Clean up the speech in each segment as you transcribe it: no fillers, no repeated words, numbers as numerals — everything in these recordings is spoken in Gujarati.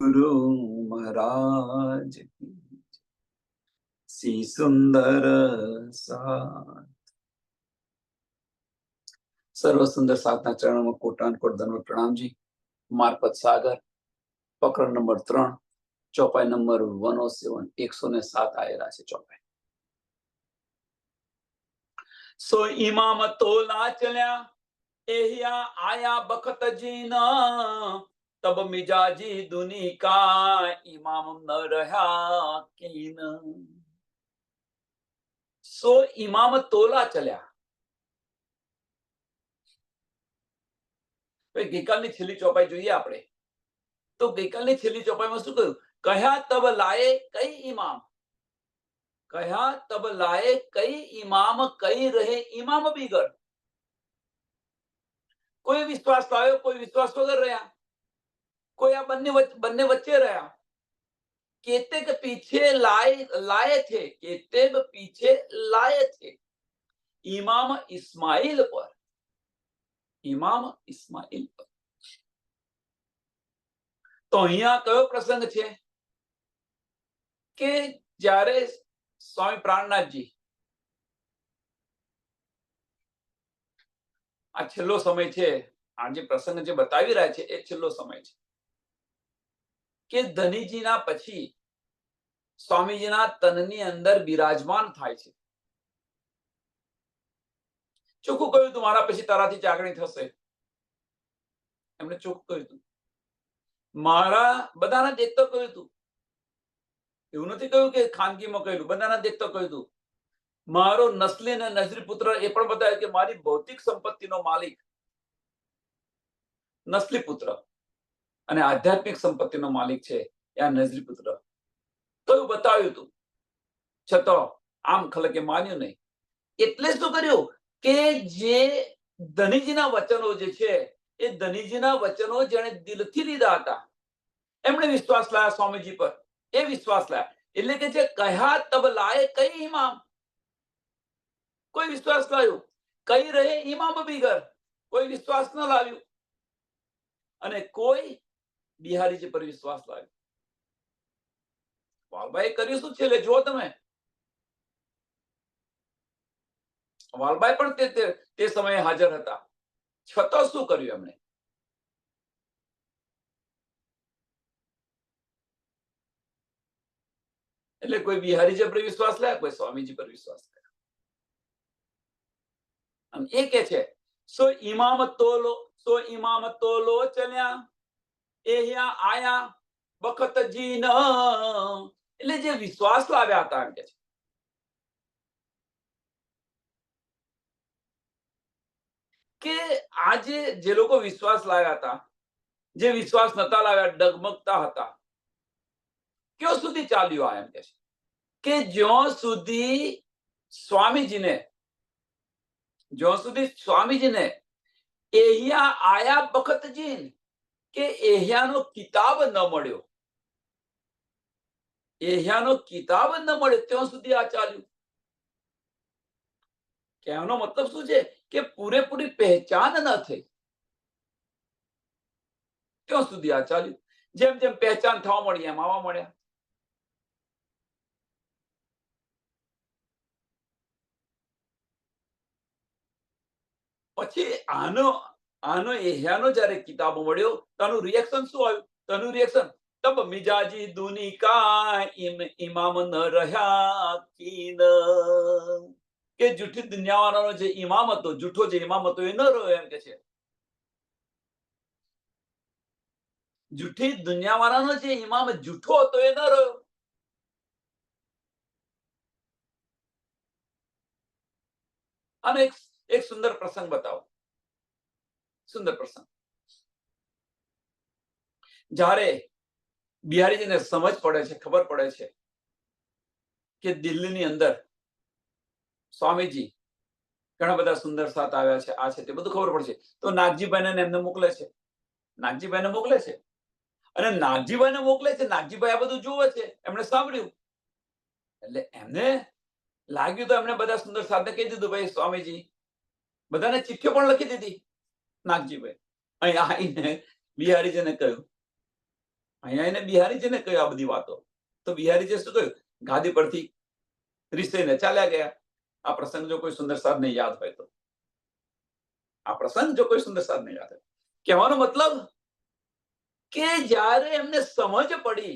गुरु महाराज की सी सुंदर साथ। सर्व सुंदर साधना चरणों में कोटान कोट धन्यवाद प्रणाम जी। मार्फत सागर प्रकरण नंबर 3 चौपाई नंबर 107 107 आएला છે ચોપાઈ। सो इमाम तोला चल्या एहिया आया बखत जीना तब मिजाजी दुनी का इमाम न रहा कीन। सो इमाम तोला चल्या। ગઈકાલની છેલ્લી ચોપાઈ જોઈએ આપણે તો ગઈકાલની છેલ્લી ચોપાઈમાં શું કહ્યું? કહ્યા તબ લાએ કઈ ઇમામ, કહ્યા તબ લાએ કઈ ઇમામ, કઈ રહે ઇમામ બીગર। કોઈ વિશ્વાસ લાવ્યો, કોઈ વિશ્વાસ વગર રહ્યા, કોઈ આ બંને વચ્ચે રહ્યા। કેતેક પીછે લાए थे, કેતેક પીછે લાए थे ઇમામ ઇસ્માઇલ પર, ઇમામ ઇસ્માઇલ પર। તો અહીંયા કયો પ્રસંગ છે કે જ્યારે સ્વામી પ્રાણનાથજી આ છેલ્લો સમય છે, આ જે પ્રસંગ જે બતાવી રહ્યા છે એ છેલ્લો સમય છે કે ધનીજીના પછી સ્વામીજીના તનની અંદર બિરાજમાન થાય છે। ચોખ્ખું કહ્યું તું મારા પછી તારાથી જાગણી થશે, એમણે ચોખ્ખું કહ્યું તું। મારા બધાના દેખતો કહ્યું તું, એવું નથી કહ્યું કે ખાનગીમાં કહ્યું, બધાના દેખતો કહ્યું તું। મારો નસ્લી અને નજરી પુત્ર એ પણ બતાવ્યું કે મારી ભૌતિક સંપત્તિનો માલિક નસ્લી પુત્ર અને આધ્યાત્મિક સંપત્તિનો માલિક છે એ આ નજરી પુત્ર, કયું બતાવ્યું તું, છતાં આમ ખલકે માન્યું નહીં। એટલે શું કર્યું કે જે ધનીજીના વચનો જે છે એ ધનીજીના વચનો જેણે દિલથી લીધા હતા એમણે વિશ્વાસ લાયા સ્વામીજી પર, એ વિશ્વાસ લાયા। એટલે કે જે કહ્યા તબ લાએ કઈ ઇમામ, કોઈ વિશ્વાસ લાવ્યું, કઈ રહે ઇમામ બીગર, કોઈ વિશ્વાસ ન લાવ્યું, અને કોઈ બિહારીજી પર વિશ્વાસ લાવ્યો। વાલભાઈ કર્યું શું છે જુઓ તમે। વાલભાઈ પણ તે સમયે હાજર હતા, છતાં શું કર્યું એમણે? એટલે કોઈ બિહારીજી પર વિશ્વાસ લાયા, કોઈ સ્વામીજી પર વિશ્વાસ કર્યો। એ કે છે સો ઇમામ તોલો ચલ્યા એહિયા આયા બખત જીન, એટલે જે વિશ્વાસ લાવ્યા હતા એમ કે છે કે આજે જે લોકો વિશ્વાસ લાવ્યા હતા, જે વિશ્વાસ નતા લાવ્યા, ડગમગતા હતા, ક્યાં સુધી ચાલ્યું આ એમ કે છે કે જ્યાં સુધી સ્વામીજીને એહિયા આયા બખત જીન કે એહિયાનો કિતાબ ન મળ્યો, એહિયાનો કિતાબ ન મળ્યો ત્યાં સુધી આ ચાલ્યું। કહેવાનો મતલબ શું છે કે પૂરેપૂરી પહેચાન ન થઈ ત્યાં સુધી આ ચાલ્યું। જેમ જેમ પહેચાન થવા મળી એમ આવવા મળ્યા। પછી આનો એહિયાનો જ્યારે કિતાબ મળ્યો તો આનું રિએક્શન શું આવ્યું? તો આનું રિએક્શન તબ મિજાજી દુની કા ઇમામ ન રહ્યા कीन, કે જૂઠી દુનિયાવાળાનો જે ઇમામ હતો, જૂઠો જે ઇમામ હતો એ ન રહ્યો એમ કે છે। જૂઠી દુનિયાવાળાનો જે ઇમામ જૂઠો હતો એ ન રહ્યો। અને એક સુંદર પ્રસંગ બતાવો, સુંદર પ્રસંગ। જ્યારે બિહારીજીને સમજ પડે છે, ખબર પડે છે કે દિલ્હીની અંદર સ્વામીજી ઘણા બધા સુંદર સાથ આવ્યા છે, આ છે તે બધું ખબર પડશે તો નાગજીભાઈને એમને મોકલે છે, નાગજીભાઈને મોકલે છે। અને નાગજીભાઈને મોકલે છે, નાગજીભાઈ આ બધું જોવે છે, એમણે સાંભળ્યું એટલે એમને લાગ્યું તો એમણે બધા સુંદર સાથને કહી દીધું, ભાઈ સ્વામીજી, બધાને ચિઠ્ઠીઓ પણ લખી દીધી નાગજીભાઈ। અહીં આવીને બિહારીજીને કહ્યું અહીંયા એને બિહારીજીને કહ્યું આ બધી વાતો, તો બિહારીજીએ શું કહ્યું? ગાદી પરથી રીસાઈને ચાલ્યા ગયા. આ પ્રસંગ જો કોઈ સુંદર સાહેબને યાદ હોય તો, આ પ્રસંગ જો કોઈ સુંદર સાહેબને યાદ હોય, કહેવાનો મતલબ કે જ્યારે એમને સમજ પડી,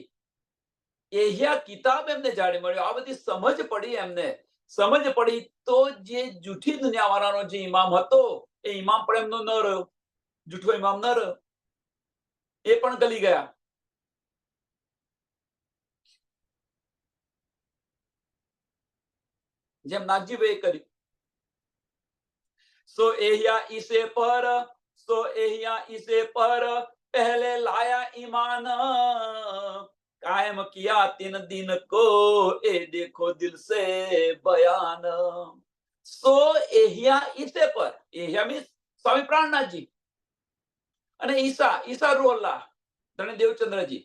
એહિયા કિતાબ એમને જાણી મળ્યો, આ બધી સમજ પડી, એમને સમજ પડી, તો જે જૂઠી દુનિયાવાળાનો જે ઇમામ હતો, એ ઇમામ પણ એમનો ન રહ્યો, જૂઠો ઇમામ ન રહ્યો, એ પણ ગલી ગયા. જેમ નાગજીભાઈ કર્યું. સો એહિયા ઈસે પર, સો એહિયા ઈસે પર पहले लाया ईमान, कायम किया 3 दिन को, ए देखो दिल से बयान. સો એહિયા ઈસે પર, એહિયા મીન્સ સ્વામી પ્રાણનાથજી અને ઈસા રૂહલ્લાહ ધણી દેવચંદ્રજી.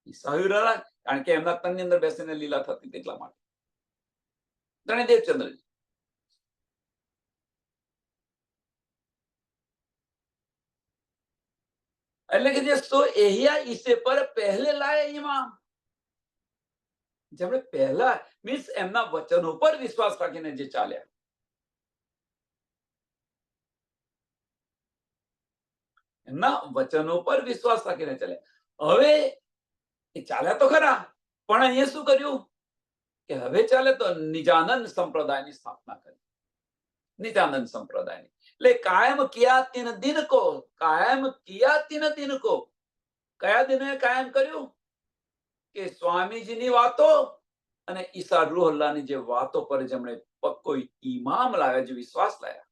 ઈસા રૂહલ્લાહ કારણ કે એમના તનની અંદર બેસીને લીલા થતી એટલા માટે ધણી દેવચંદ્રજી. એટલે કે જે સો એહિયા ઈસે પર પહેલે લાયા ઇમામ, જેમણે પહેલા મીન્સ એમના વચનો પર વિશ્વાસ રાખીને જે ચાલ્યા, એમના વચનો પર વિશ્વાસ રાખીને ચાલ્યા. હવે એ ચાલ્યા તો ખરા, પણ અહીંયા શું કર્યું કે હવે ચાલે તો નિજાનંદ સંપ્રદાયની સ્થાપના કરી. નિજાનંદ સંપ્રદાયની એટલે કાયમ કિયા 3 દિન કો, કાયમ કિયા 3 દિન કો. કયા દિને કાયમ કર્યું? કે સ્વામીજીની વાતો અને ઈસા રૂહલ્લાહની જે વાતો પર જેમણે પક્કો ઈમામ લાવ્યા, જે વિશ્વાસ લાવ્યા,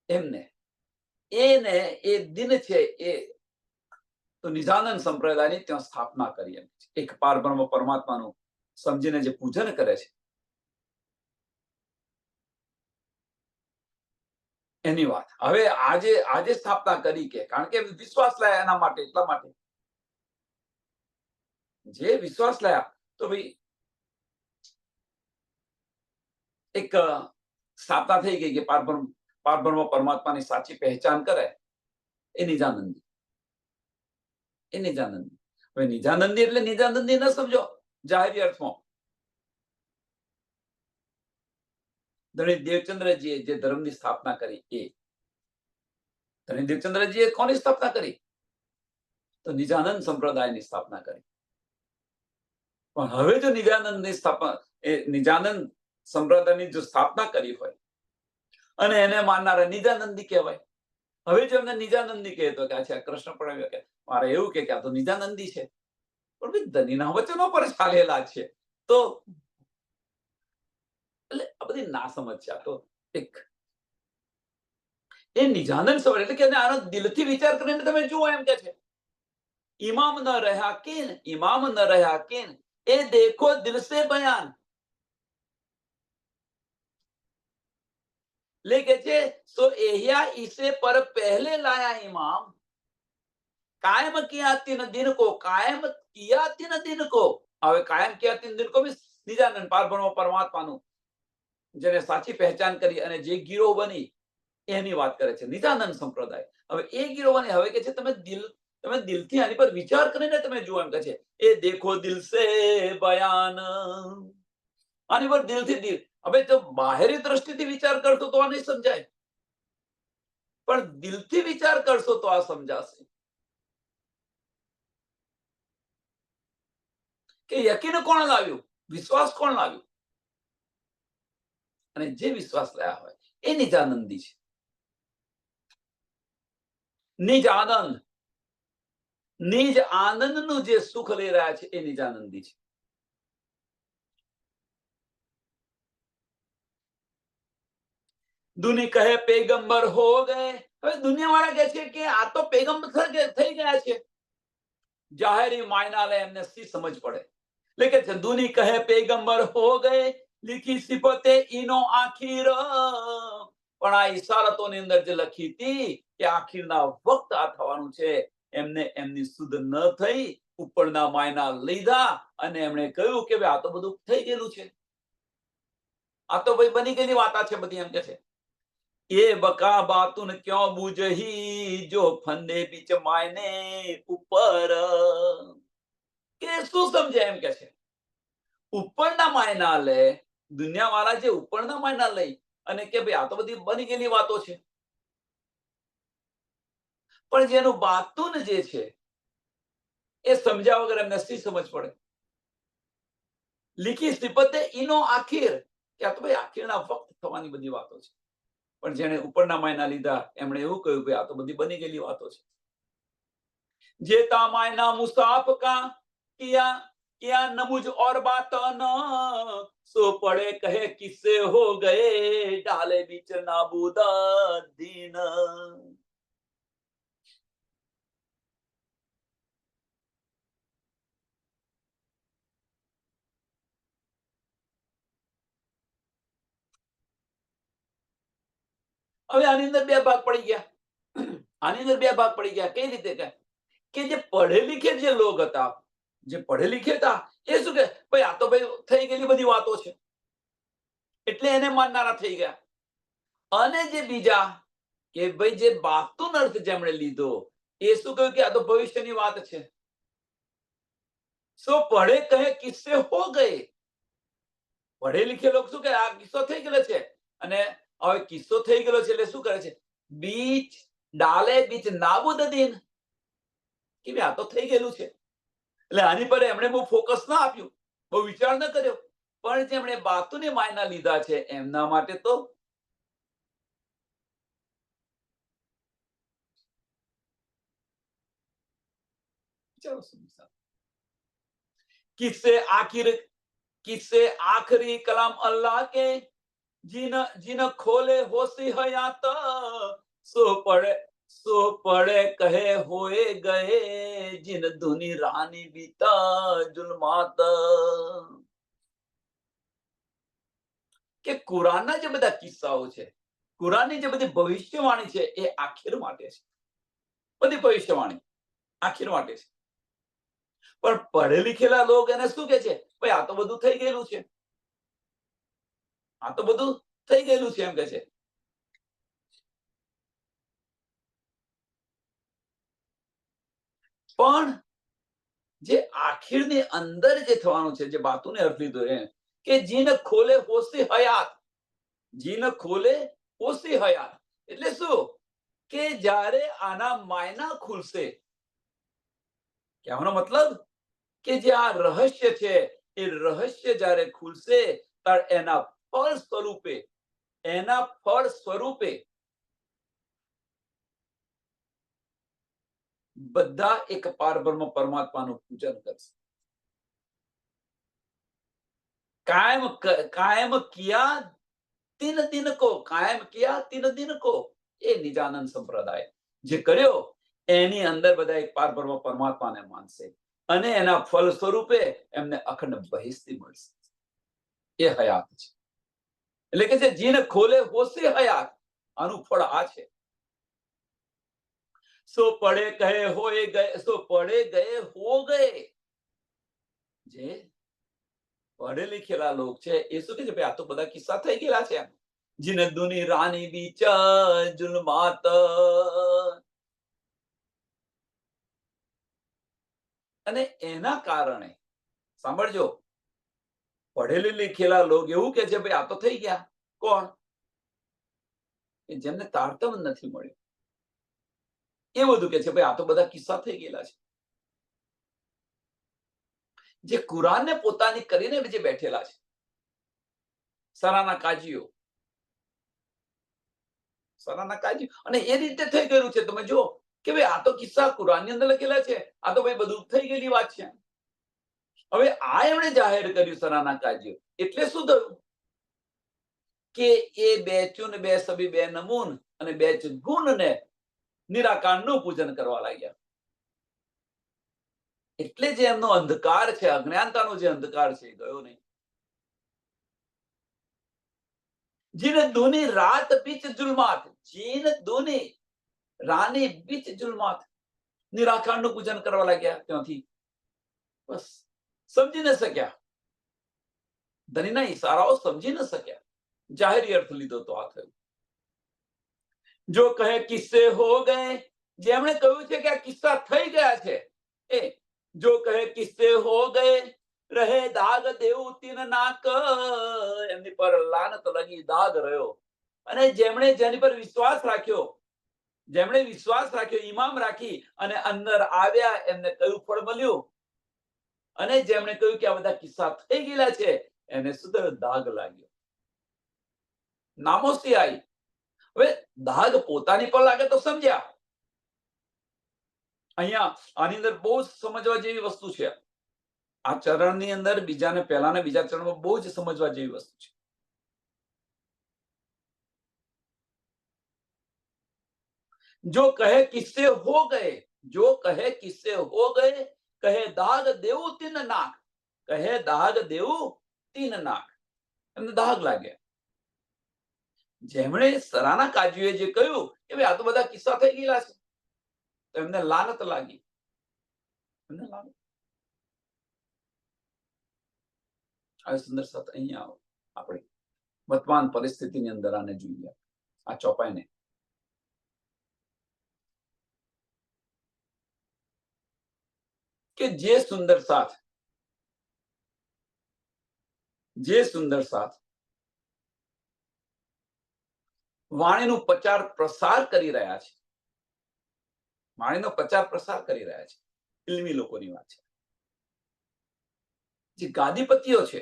એમને એને એ દિન છે એ તો નિજાનંદ સંપ્રદાયની ત્યાં સ્થાપના કરી. એમ એક પારબ્રહ્મ પરમાત્માનું સમજીને જે પૂજન કરે છે એની વાત હવે આજે સ્થાપના કરી, કે કારણ કે વિશ્વાસ લાયા એના માટે, એટલા માટે જે વિશ્વાસ લાયા તો ભાઈ એક સ્થાપના થઈ ગઈ કે પારબ્રહ્મ પરમાત્માની સાચી પહેચાન કરે એ નિજાનંદી. એ નિજાનંદી. હવે નિજાનંદી એટલે નિજાનંદી ન સમજો જાહેરી અર્થમાં. ધણી દેવચંદ્રજીએ જે ધર્મની સ્થાપના કરી, એ ધણી દેવચંદ્રજીએ કોની સ્થાપના કરી? તો નિજાનંદ સંપ્રદાયની સ્થાપના કરી. પણ હવે જો નિજાનંદની સ્થાપના, એ નિજાનંદ સંપ્રદાયની જો સ્થાપના કરી હોય અને એને માનનારા નિજાનંદી કહેવાય. હવે જો એમને નિજાનંદી કહે તો કે આ કૃષ્ણ પણ કે મારે એવું કે આ તો નિજાનંદી છે, પણ ભાઈ ધનીના વચનો પર ચાલેલા છે, તો એટલે આ બધી ના સમજ છે. આ તો એક એ નિજાનંદ સવાલ એટલે કે આનો દિલથી વિચાર કરીને તમે જુઓ, એમ કે છે ઇમામ ન રહ્યા કિન, ઇમામ ન રહ્યા કિન, એ દેખો દિલ સે બયાન. लेके छे सो एहिया इसे पर पहले लाया इमाम, कायम किया 3 दिन को, कायम किया 3 दिन को. હવે કાયમ કિયા 3 દિન કો નિજાનંદ પારબ્રહ્મ પરમાત્માનું જેને સાચી પહેચાન કરી અને જે ગીરો બની એની વાત કરે છે નિજાનંદ સંપ્રદાય. હવે એ ગીરો બની, હવે કે છે તમે દિલથી આની પર વિચાર કરીને તમે જુઓ, એમ કે છે એ દેખો દિલ સે બયાન. આની પર દિલથી દિલ. હવે જો બાહેરી દ્રષ્ટિથી વિચાર કરશો તો આ નહીં સમજાય, પણ દિલથી વિચાર કરશો તો આ સમજાશે. કે યકીન કોણ લાવ્યું? વિશ્વાસ કોણ લાવ્યું? અને જે વિશ્વાસ લાયા હોય એ નિજાનંદી છે. નિજ આનંદ, નિજ આનંદનું જે સુખ લઈ રહ્યા છે એ નિજાનંદી છે. દુની કહે પેગંબર હો ગયે. હવે દુનિયાવાળા કહે છે કે આ તો પેગંબર થઈ ગયા છે. જાહેરી માયના લે એમને સી સમજ પડે. લેકે દુની કહે પેગંબર હો ગયે, લીખી સિફતે ઈનો આખીર. પણ આ ઈશારતોની અંદર જે લખી હતી કે આખીરના વખત આ થવાનું છે, એમને એમની સુધ ન થઈ, ઉપરના માયના લીધા અને એમણે કહ્યું કે ભાઈ આ તો બધું થઈ ગયેલું છે, આ તો ભાઈ બની ગયેલી વાતા છે બધી, એમ કે છે. એ બકા બાતુન ક્યો બુજહી જો ફંદે બીચ માયને ઉપર. કે શું સમજે એમ કે છે, ઉપરના માયના લે, દુનિયા વાળા જે ઉપરના માયના લઈ અને કે ભાઈ આ તો બધી બની ગયેલી વાતો છે, પણ જેનું બાતુન જે છે એ સમજ્યા વગર એમને શી સમજ પડે. લીખી સિપતે ઈનો આખીર, કે આ તો ભાઈ આખીરના વખત થવાની બધી વાતો છે, પણ જેને ઉપરના માયના લીધા એમણે એવું કહ્યું કે આ તો બધી બની ગયેલી વાતો છે. જેતા માયના મુસાફ કા કિયા किया न मुझ और बात न सो पड़े कहे किससे हो गए डाले बीच नाबूदा दीन. હવે આની અંદર બે ભાગ પડી ગયા. આની અંદર બે ભાગ પડી ગયા. કઈ રીતે કે જે પઢે लिखे જે લોગ હતા, જે પઢે लिखे હતા, એ શું કે ભાઈ આ તો ભાઈ થઈ ગયેલી બધી વાતો છે, એટલે એને માનનારા થઈ ગયા. અને જે બીજા કે ભાઈ જે બાતુન અર્થ જેમણે લીધો એ શું કહ્યું કે આ તો ભવિષ્યની વાત છે. સો પઢે કહે કિસ્સે હો ગયે. પઢે लिखे લોગ શું કે આ કિસ્સો થઈ ગયેલો છે, અને હવે કિસ્સો થઈ ગયેલો છે એટલે શું કરે છે, બીચ ડાલે બીચ નાબૂદ દીન, કે ભાઈ આ તો થઈ ગયેલું છે. એટલે આની પર એમણે બહુ ફોકસ ના આપ્યું, બહુ વિચાર ન કર્યો, પણ જેમણે બાતુને માયના લીધા છે એમના માટે તો किससे आखिरी कलाम अल्लाह के जिन जिन खोले होशी हयात सो पड़े कहे होए गए जिन धुनी रानी बीता जुल्मात. કે કુરાનના જે બધા કિસ્સાઓ છે, કુરાનની જે બધી ભવિષ્યવાણી છે એ આખિર માટે છે. બધી ભવિષ્યવાણી આખિર માટે છે. પણ પઢે लिखेલા લોક એને શું કે છે, ભાઈ આ તો બધું થઈ ગયેલું છે, આ તો બધું થઈ ગયેલું છે એમ કે છે. પણ જે આખિરની અંદર જે થવાનું છે, જે બાતુને અર્થ લીધો એ કે જીન ખોલે હોશી હયાત, જીન ખોલે હોશી હયાત એટલે શું કે જ્યારે આના માયના ખુલશે, કહેવાનો મતલબ કે જે આ રહસ્ય છે એ રહસ્ય જ્યારે ખુલશે ત્યારે એના ફળ સ્વરૂપે બધા એક પારબ્રહ્મ પરમાત્માનું પૂજન કરશે. કાયમ કિયા તીન દિન કો, કાયમ કિયા તીન દિન કો, એ નિજાનંદ સંપ્રદાય જે કર્યો એની અંદર બધા એક પારબ્રહ્મ પરમાત્માને માનશે અને એના ફળ સ્વરૂપે એમને અખંડ બહિષ્ઠી મળશે. એ હયાત છે. એટલે કે છે જીને ખોલે હોશે હયાત, આનું ફળ આ છે. સો પડે કહે હોએ ગયે, સો પડે ગયે હો ગયે. જે પઢે लिखेલા લોક છે એ શું કે છે, ભાઈ આ તો બધા કિસ્સા થઈ ગયેલા છે. જીને દુની રાની બીચ જુલમાત. અને એના કારણે સાંભળજો, પઢેલી लिखेલા લોક એવું કે છે ભાઈ આ તો થઈ ગયા. કોણ? જેમને તારતમ નથી મળ્યું એ બધું કે છે ભાઈ આ તો બધા કિસ્સા થઈ ગયેલા છે. જે કુરાનને પોતાની કરીને જે બેઠેલા છે, સરાના કાજીઓ, અને એ રીતે થઈ ગયેલું છે. તમે જો કે ભાઈ આ તો કિસ્સા કુરાનની અંદર લખેલા છે, આ તો ભાઈ બધું થઈ ગયેલી વાત છે. હવે આ એમણે જાહેર કર્યું સરાના કાજીઓ એટલે શું થયું કે એ બે ચૂન બે સબી બે નમૂન અને બે ગુણ ને નિરાકારનું પૂજન કરવા લાગ્યા. એટલે જે એમનો અંધકાર છે, અજ્ઞાનતાનો જે અંધકાર છે, ગયો નહીં. જીન દુની રાત બીચ જુલમાત, જીન દુની રાની બીચ જુલમાત, નિરાકારનું પૂજન કરવા લાગ્યા. ત્યાંથી બસ સમજી ન શક્યા, ધનીના ઈશારાઓ સમજી ન શક્યા, જાહેરી અર્થ લીધો તો આ થયું. જો કહે કિસ્સે હો ગए, જેમણે કહ્યું છે કે આ કિસ્સા થઈ ગયા છે, એ જો કહે કિસ્સે હો ગए, રહે દાગ દેવું તીન નાક, એમની પર લાનત લગી, દાગ રહ્યો. અને જેની પર વિશ્વાસ રાખ્યો, જેમણે વિશ્વાસ રાખ્યો, ઈમામ રાખી અને અંદર આવ્યા, એમને કયું ફળ મળ્યું? અને જેમણે કહ્યું કે આ બધા કિસ્સા થઈ ગયેલા છે, એને સુધર દાગ લાગ્યો, નામોસી આવી. હવે દાગ પોતાની પર લાગે તો સમજ્યા. અહીંયા આની અંદર બહુ જ સમજવા જેવી વસ્તુ છે. આ ચરણની અંદર બીજાને પહેલાના બીજા ચરણમાં બહુ જ સમજવા જેવી વસ્તુ છે. જો કહે કિસ્સે હો ગए, જો કહે કિસ્સે હો ગए, કહે દાગ દેવું તીન નાક, કહે દાગ દેવું તીન નાક, એમને દાગ લાગ્યા. જેમણે સરાના કાજીએ જે કહ્યું કે ભાઈ આ તો બધા કિસ્સા થઈ ગયેલા છે, તો એમને લાનત લાગી, એમને લાનત. આ સુંદર સાથ અહીંયા આવો, આપણે વર્તમાન પરિસ્થિતિની અંદર આને જોઈએ, આ ચોપાઈને. કે જે સુંદર સાથ વાણીનું પ્રચાર પ્રસાર કરી રહ્યા છે, વાણીનો પ્રચાર પ્રસાર કરી રહ્યા છે, ઇલ્મી લોકોની વાત છે. જે ગાદીપતિઓ છે,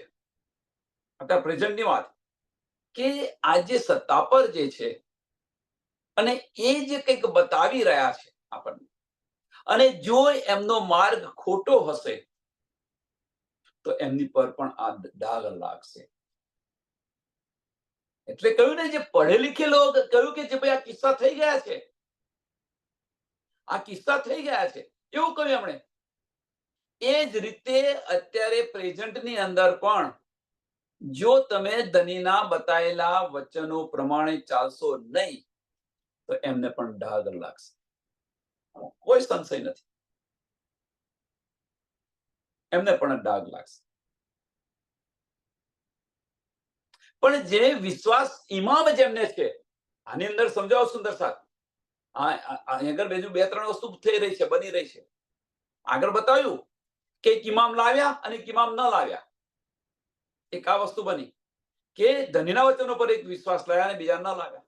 અત્યારે પ્રેઝન્ટની વાત, કે આજે સત્તા પર જે છે અને એ જે કંઈક બતાવી રહ્યા છે આપણને, અને જો એમનો માર્ગ ખોટો હશે તો એમની પર પણ આ ડાઘ લાગશે. એટલે કહ્યું ને, જે પઢે લિખે લોક કહ્યું કે જે ભાઈ આ કિસ્સા થઈ ગયા છે, આ કિસ્સા થઈ ગયા છે, એવું કહ્યું એમણે. એ જ રીતે અત્યારે પ્રેઝન્ટની અંદર પણ જો તમે ધનીના બતાયેલા વચનો પ્રમાણે ચાલશો નહીં તો એમને પણ ડાઘ લાગશે, કોઈ સંશય નથી, એમને પણ ડાઘ લાગશે. પણ જે વિશ્વાસ ઇમામ જેમને છે, આની અંદર સમજાવો સુંદર સાથ, આગળ બીજું બે ત્રણ વસ્તુ થઈ રહી છે, બની રહી છે. આગળ બતાવ્યું કે એક ઇમામ લાવ્યા અને એક ઇમામ ન લાવ્યા. એક આ વસ્તુ બની કે ધનીના વચનો પર એક વિશ્વાસ લાવ્યા અને બીજા ન લાવ્યા.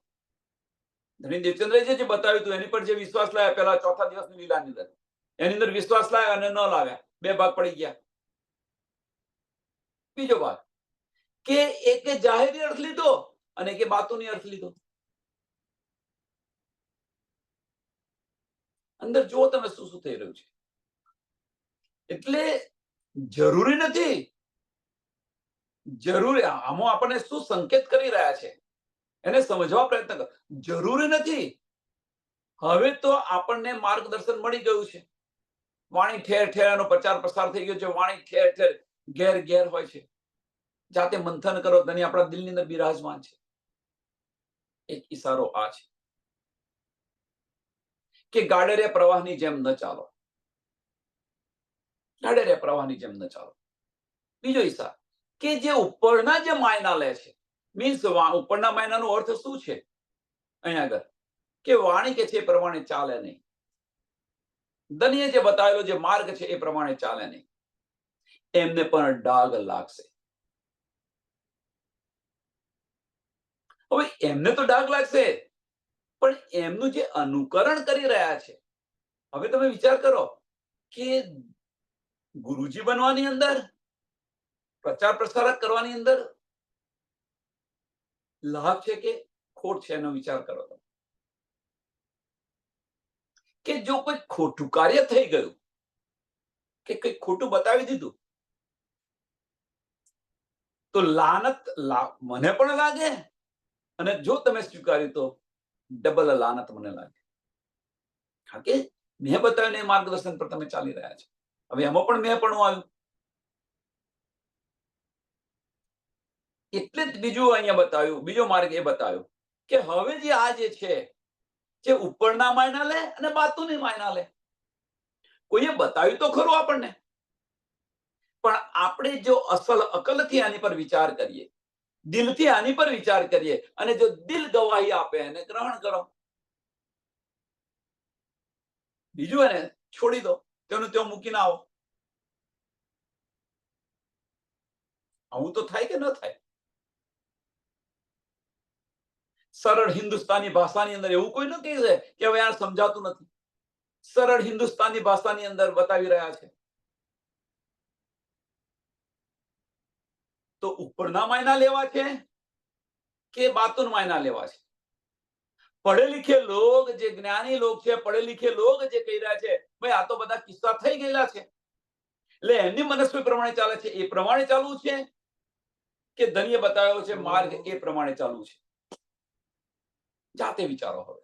ધની દેવચંદ્રે જે બતાવ્યું હતું એની પર જે વિશ્વાસ લાવ્યા, પેલા ચોથા દિવસની લીલાની અંદર એની અંદર વિશ્વાસ લાવ્યા અને ન લાવ્યા, બે ભાગ પડી ગયા. બીજો ભાગ કે એકે જાહેરી અર્થ લીધો અને એકે બાતુની અર્થ લીધો. અંદર જુઓ તમે શું શું થઈ રહ્યું છે. એટલે જરૂરી નથી, જરૂરી આમાં આપણને શું સંકેત કરી રહ્યા છે એને સમજવા પ્રયત્ન કરો. જરૂરી નથી, હવે તો આપણને માર્ગદર્શન મળી ગયું છે. વાણી ઠેર ઠેર એનો પ્રચાર પ્રસાર થઈ ગયો છે, વાણી ઠેર ઠેર ઘેર ઘેર હોય છે. જાતે મંથન કરો, ધની આપણા દિલની અંદર બિરાજમાન છે. એક ઈશારો આ છે કે ગાડેરિયા પ્રવાહની જેમ ન ચાલો, ગાડેરિયા પ્રવાહની જેમ ન ચાલો. બીજો ઈશારો કે જે ઉપરના જે માયના લે છે, મીન્સ ઉપરના માયનાનો અર્થ શું છે અહીંયા આગળ, કે વાણી કે છે એ પ્રમાણે ચાલે નહીં, ધનીએ જે બતાવેલો જે માર્ગ છે એ પ્રમાણે ચાલે નહીં, એમને પણ ડાઘ લાગશે. હવે એમને તો ડાઘ લાગશે, પણ એમનું જે અનુકરણ કરી રહ્યા છે, હવે તમે વિચાર કરો કે ગુરુજી બનવાની અંદર, પ્રચાર પ્રસારક કરવાની અંદર લાભ છે કે ખોટ છે એનો વિચાર કરો તમે. કે જો કોઈ ખોટું કાર્ય થઈ ગયું, કે કંઈક ખોટું બતાવી દીધું, તો લાનત મને પણ લાગે, અને જો તમે સ્વીકાર્યું તો ડબલ લાનત મને લાગે. કારણ કે મેં બતાવીને માર્ગદર્શન પર તમે ચાલી રહ્યા છો. હવે એમાં પણ મેં પણ આવ્યું. એટલે જ બીજું અહીંયા બતાવ્યું, બીજો માર્ગ એ બતાવ્યો કે હવે જે આ જે છે, જે ઉપરના માયના લે અને બાતુની માયના લે. કોઈએ બતાવ્યું તો ખરું આપણને, પણ આપણે જો અસલ અકલથી આની પર વિચાર કરીએ, દિલથી આની પર વિચાર કરીએ, અને જો દિલ ગવાહી આપે એને ગ્રહણ કરો, બીજું એને છોડી દો, તેનું ત્યાં મૂકીને આવો. આવું તો થાય કે ન થાય? સરળ હિન્દુસ્તાની ભાષાની અંદર એવું કોઈ ન કહે છે કે હવે આ સમજાતું નથી. સરળ હિન્દુસ્તાની ભાષાની અંદર બતાવી રહ્યા છે. તો ઉપરના માયના લેવા છે કે બાતુન માયના લેવા છે? પढ़े लिखे लोग, જે જ્ઞાની લોક છે, પढ़े लिखे लोग જે કહી રહ્યા છે, ભાઈ આ તો બધા કિસ્સા થઈ ગયેલા છે, એટલે એમની મનસ્વી પ્રમાણે ચાલે છે, એ પ્રમાણે ચાલવું છે કે ધણીએ બતાવ્યો છે માર્ગ એ પ્રમાણે ચાલવું છે? જાતે વિચારો હવે.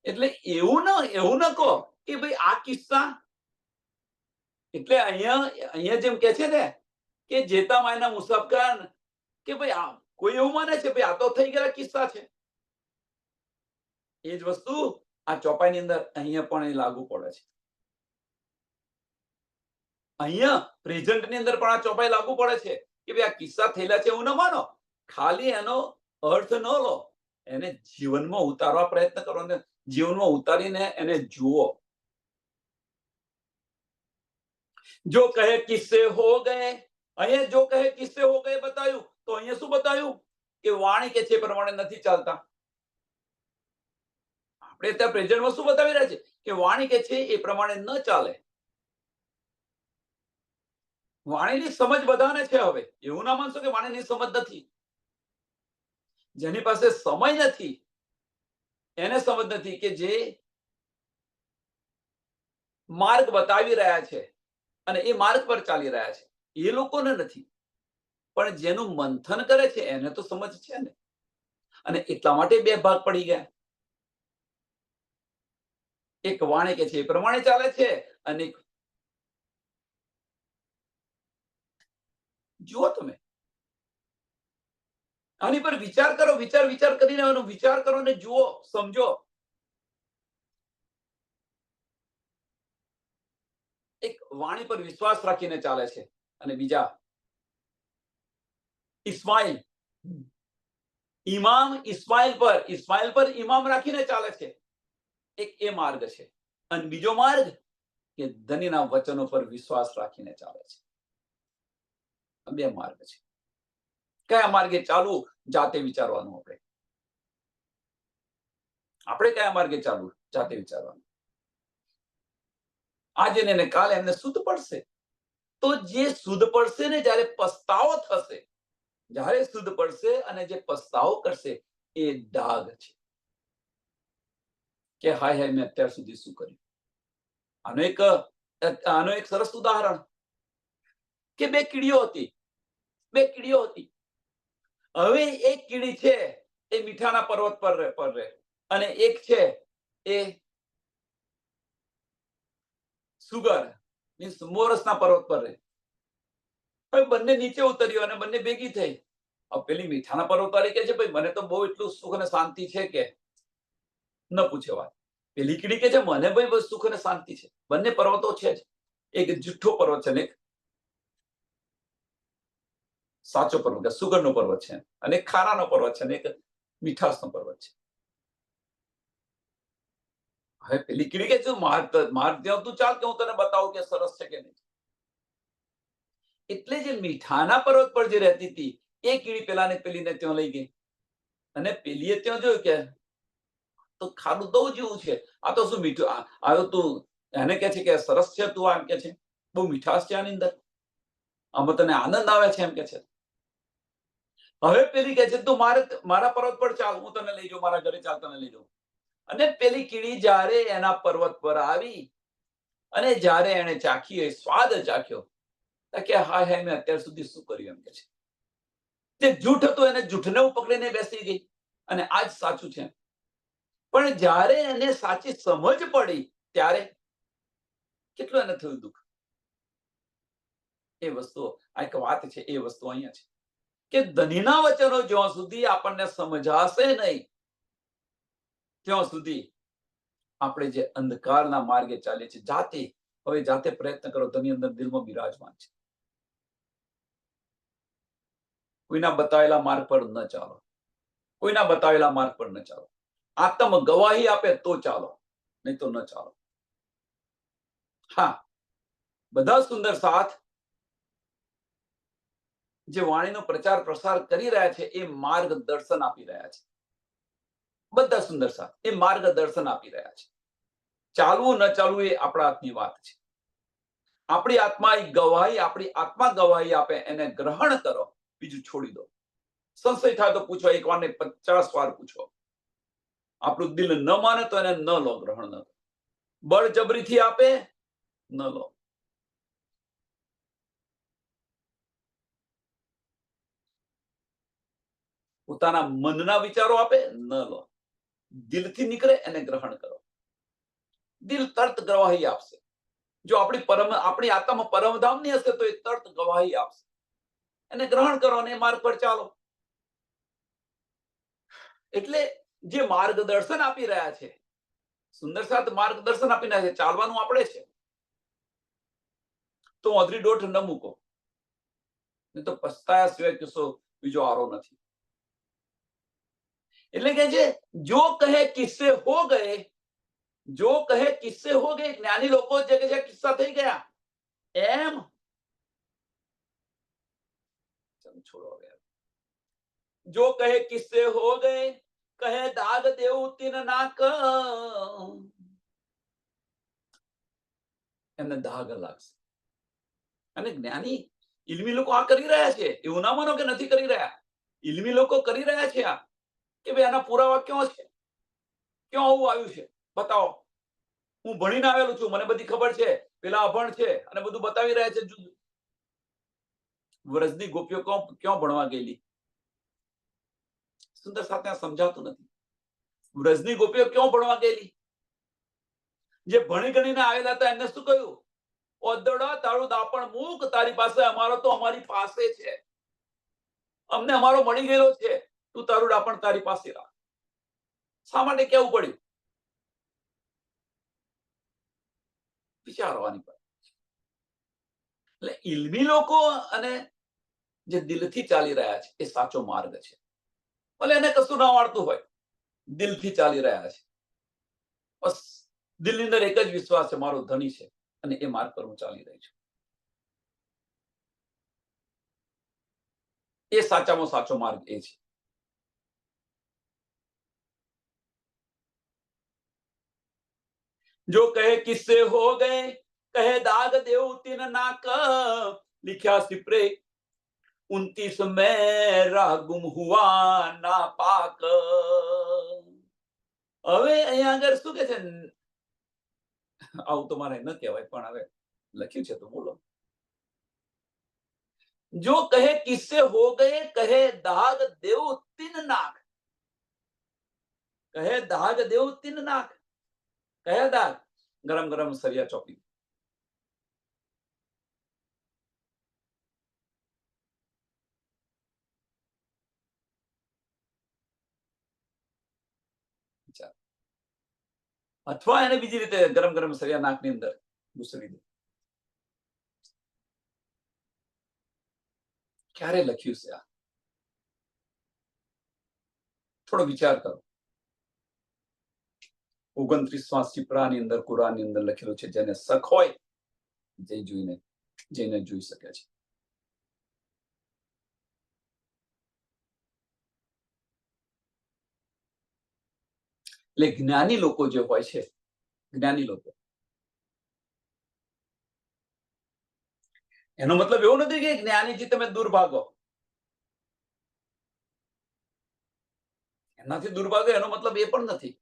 એટલે એવું ન કહો કે ભાઈ આ કિસ્સા, એટલે અહીંયા જેમ કે છે ને કે જેતા માયના મુસાફકાન, કે ભાઈ આ કોઈ એવું માને છે ભાઈ આ તો થઈ ગયેલા કિસ્સા છે. એ જ વસ્તુ આ ચોપાઈની અંદર અહીંયા પણ લાગુ પડે છે. અહીંયા પ્રેઝન્ટની અંદર પણ આ ચોપાઈ લાગુ પડે છે કે ભાઈ આ કિસ્સા થયેલા છે એવું ન માનો, ખાલી એનો અર્થ ન લો, એને જીવનમાં ઉતારવા પ્રયત્ન કરો ને જીવનમાં ઉતારીને એને જુઓ. જો કહે કિસ્સે હો ગયે, અહીંયા જો કહે કિસ્સે હો ગયે બતાવ્યું, તો અહીંયા શું બતાવ્યું કે વાણી કે છે પ્રમાણે નથી ચાલતા. આપણે ત્યાં પ્રેઝન્ટમાં શું બતાવી રહ્યા છે કે વાણી કે છે એ પ્રમાણે ન ચાલે. વાણીની સમજ બધાને છે. હવે એવું ના માનશો કે વાણીની સમજ નથી. જેની પાસે સમય નથી એને સમજ નથી કે જે માર્ગ બતાવી રહ્યા છે અને એ માર્ગ પર ચાલી રહ્યા છે એ લોકોને નથી, પણ જેનું મંથન કરે છે એને તો સમજ છે ને. અને એટલા માટે બે ભાગ પડી ગયા. એક વાણી કે છે એ પ્રમાણે ચાલે છે અને જુઓ તમે આની પર વિચાર કરો, વિચાર કરીને એનો વિચાર કરો ને જુઓ, સમજો. એક વાણી પર વિશ્વાસ રાખીને ચાલે છે અને બીજા ઇસ્માઇલ, ઇસ્માઇલ પર ઇમામ રાખીને ચાલે છે. એક એ માર્ગ છે. અને બીજો માર્ગ કે ધનીના વચનો પર વિશ્વાસ રાખીને ચાલે છે. બે માર્ગ છે. કયા માર્ગે ચાલવું જાતે વિચારવાનું. આપણે કયા માર્ગે ચાલવું જાતે વિચારવાનું. આજે ને કાલે એમને શુદ્ધ પડશે. તો જે શુદ્ધ પડશે ને જ્યારે પસ્તાવો થશે, જ્યારે શુદ્ધ પડશે અને જે પસ્તાવો કરશે એ ડાઘ છે કે હાય હાય મેં અત્યાર સુધી શું કર્યું. આનો એક સરસ ઉદાહરણ કે બે કીડીઓ હતી. હવે એક કીડી છે એ મીઠાના પર્વત પર રહે અને એક છે એ સુગર મીન્સ મોરસના પર્વત પર રહે. હવે બંને નીચે ઉતર્યો અને બંને ભેગી થઈ. પેલી મીઠાના પર્વત વાળી કે છે ભાઈ મને તો બહુ એટલું સુખ અને શાંતિ છે કે ન પૂછે વાત. પેલી કીડી કે છે મને ભાઈ બસ સુખ અને શાંતિ છે. બંને પર્વતો છે જ. એક જુઠ્ઠો પર્વત છે ને એક સાચો પર્વત, સુગરનો પર્વત છે અને એક ખારાનો પર્વત છે ને એક મીઠાશનો પર્વત છે. હવે પેલી કીડી કે છે માર ત્યાં તું ચાલ કે હું તને બતાવું કે સરસ છે કે નહીં. એટલે જે મીઠાના પર્વત પર જે રહેતી હતી એ કીડી પેલીને ત્યાં લઈ ગઈ અને પેલીએ ત્યાં જોયું કે તો ખાડું દઉં જેવું છે, આ તો શું મીઠું, આ તો તું એને કે છે કે સરસ છે, તું આમ કે છે બહુ મીઠાશ છે આની અંદર, આમાં તને આનંદ આવે છે એમ કે છે. હવે પેલી કે છે તું મારા પર્વત પર ચાલ, હું તને લઈ જાઉં, મારા ઘરે ચાલ, તને લઈ જાઉં. અને પેલી કીડી જ્યારે એના પર્વત પર આવી અને જ્યારે એને ચાખ્યો, સ્વાદ ચાખ્યો કે હાય હાય મેં અત્યાર સુધી શું કર્યું એમ કે છે. જે જૂઠ હતું એને જૂઠને પકડીને બેસી ગઈ અને આ જ સાચું છે. પણ જ્યારે એને સાચી સમજ પડી ત્યારે કેટલું એને થયું દુઃખ. એ વસ્તુ આ એક વાત છે. એ વસ્તુ અહીંયા છે કે ધનીના વચનો જ્યાં સુધી આપણને સમજાશે નહીં ત્યાં સુધી આપણે જે અંધકારના માર્ગે ચાલીએ છીએ. જાતે પ્રયત્ન કરો. તેની અંદર દિલમાં બિરાજમાન છે. કોઈના બતાવેલા માર્ગ પર ન ચાલો. આત્મ ગવાહી આપે તો ચાલો, નહીં તો ન ચાલો. હા, બધા સુંદર સાથ જે વાણીનો પ્રચાર પ્રસાર કરી રહ્યા છે એ માર્ગદર્શન આપી રહ્યા છે. બધા સુંદર સાથ એ માર્ગદર્શન આપી રહ્યા છે. ચાલવું ન ચાલવું એ આપણા હાથની વાત છે. આપણી આત્મા ગવાહી આપે, એને ગ્રહણ કરો, બીજું છોડી દો. સંશય થાય તો પૂછો, એક વાર ને 50 વાર પૂછો. આપણું દિલ ન માને તો એને ન લો, ગ્રહણ ન કરો. બળજબરીથી આપે, ન લો. પોતાના મનના વિચારો આપે, ન લો. દિલથી નીકળે એને ગ્રહણ કરો. દિલ તરત ગવાહી આપશે. જો આપણી આત્મામાં પરમધામની હશે તો એ તરત ગવાહી આપશે. એને ગ્રહણ કરો અને એ માર્ગ પર ચાલો. એટલે જે માર્ગદર્શન આપી રહ્યા છે, સુંદર સાથ માર્ગદર્શન આપી રહ્યા છે, ચાલવાનું આપણે છે. તો અધરી દોઠ ન મૂકો, નહીં તો પસ્તાયા સિવાય કશો બીજો આરો નથી. એટલે કે છે, જો કહે કિસ્સે હો ગયે, જો કહે કિસ્સે હો ગયે. જ્ઞાની લોકો જે કે છે કિસ્સા થઈ ગયા એમ. છોડો હવે. જો કહે કિસ્સે હો ગયે, કહે દાગ દેવું તીન નાક. એમને દાગ લાગશે. અને જ્ઞાની ઇલ્મી લોકો આ કરી રહ્યા છે, એવું ના માનો કે નથી કરી રહ્યા. ઇલ્મી લોકો કરી રહ્યા છે આ, કે ભાઈ આના પુરાવા ક્યાં છે, ક્યાં આવું આવ્યું છે, બતાવો. હું ભણીને આવેલું છું, મને બધી ખબર છે. પેલા અભણ છે અને બધું બતાવી રહ્યા છે. વ્રજની ગોપીઓ ક્યાં ભણવા ગયેલી? સુંદર સાથે સમજાતું નથી. વ્રજની ગોપીઓ ક્યાં ભણવા ગયેલી? જે ભણી ગણીને આવેલા હતા એમને શું કહ્યું? ઓદડા તારું દાપણ મૂક, તારી પાસે અમારો તો અમારી પાસે છે. અમને અમારો મળી ગયેલો છે, તું તારું દાપણ તારી પાસે રાખ. શા માટે કેવું પડ્યું? વિચારવાની પર. એટલે ઇલ્મી લોકો અને જે દિલથી ચાલી રહ્યા છે એ સાચો માર્ગ છે. ભલે એને કશું ના આવડતું હોય, દિલથી ચાલી રહ્યા છે. બસ દિલની અંદર એક જ વિશ્વાસ છે, મારો ધણી છે અને એ માર્ગ પર હું ચાલી રહી છું. એ સાચામાં સાચો માર્ગ એ છે. જો કહે કિસ્સે હો ગયે, કહે દાગ દેવું તીન નાક. लिखा सिपरे 29 में राह गुम हुआ ना पाक. હવે અહીંયા આગળ શું કે છે? આવું તો મારે ન કહેવાય, પણ હવે લખ્યું છે તો બોલો. જો કહે કિસ્સે હો ગયે, કહે દાગ દેવું તીન નાક. કહે દાગ દેવું તીન નાક. કયા દાગ? ગરમ ગરમ સરિયા ચોપી. અથવા એને બીજી રીતે ગરમ ગરમ સરિયા નાકની અંદર ઘૂસવી દે. ક્યારે લખ્યું છે આ? થોડો વિચાર કરો. 29મા સિપરાની અંદર, કુરાનની અંદર લખેલું છે. જેને શક હોય જઈને જોઈ શકે છે. એટલે જ્ઞાની લોકો જે હોય છે, જ્ઞાની લોકો, એનો મતલબ એવો નથી કે જ્ઞાનીથી તમે દૂર ભાગો. એનાથી દૂર ભાગો એનો મતલબ એ પણ નથી.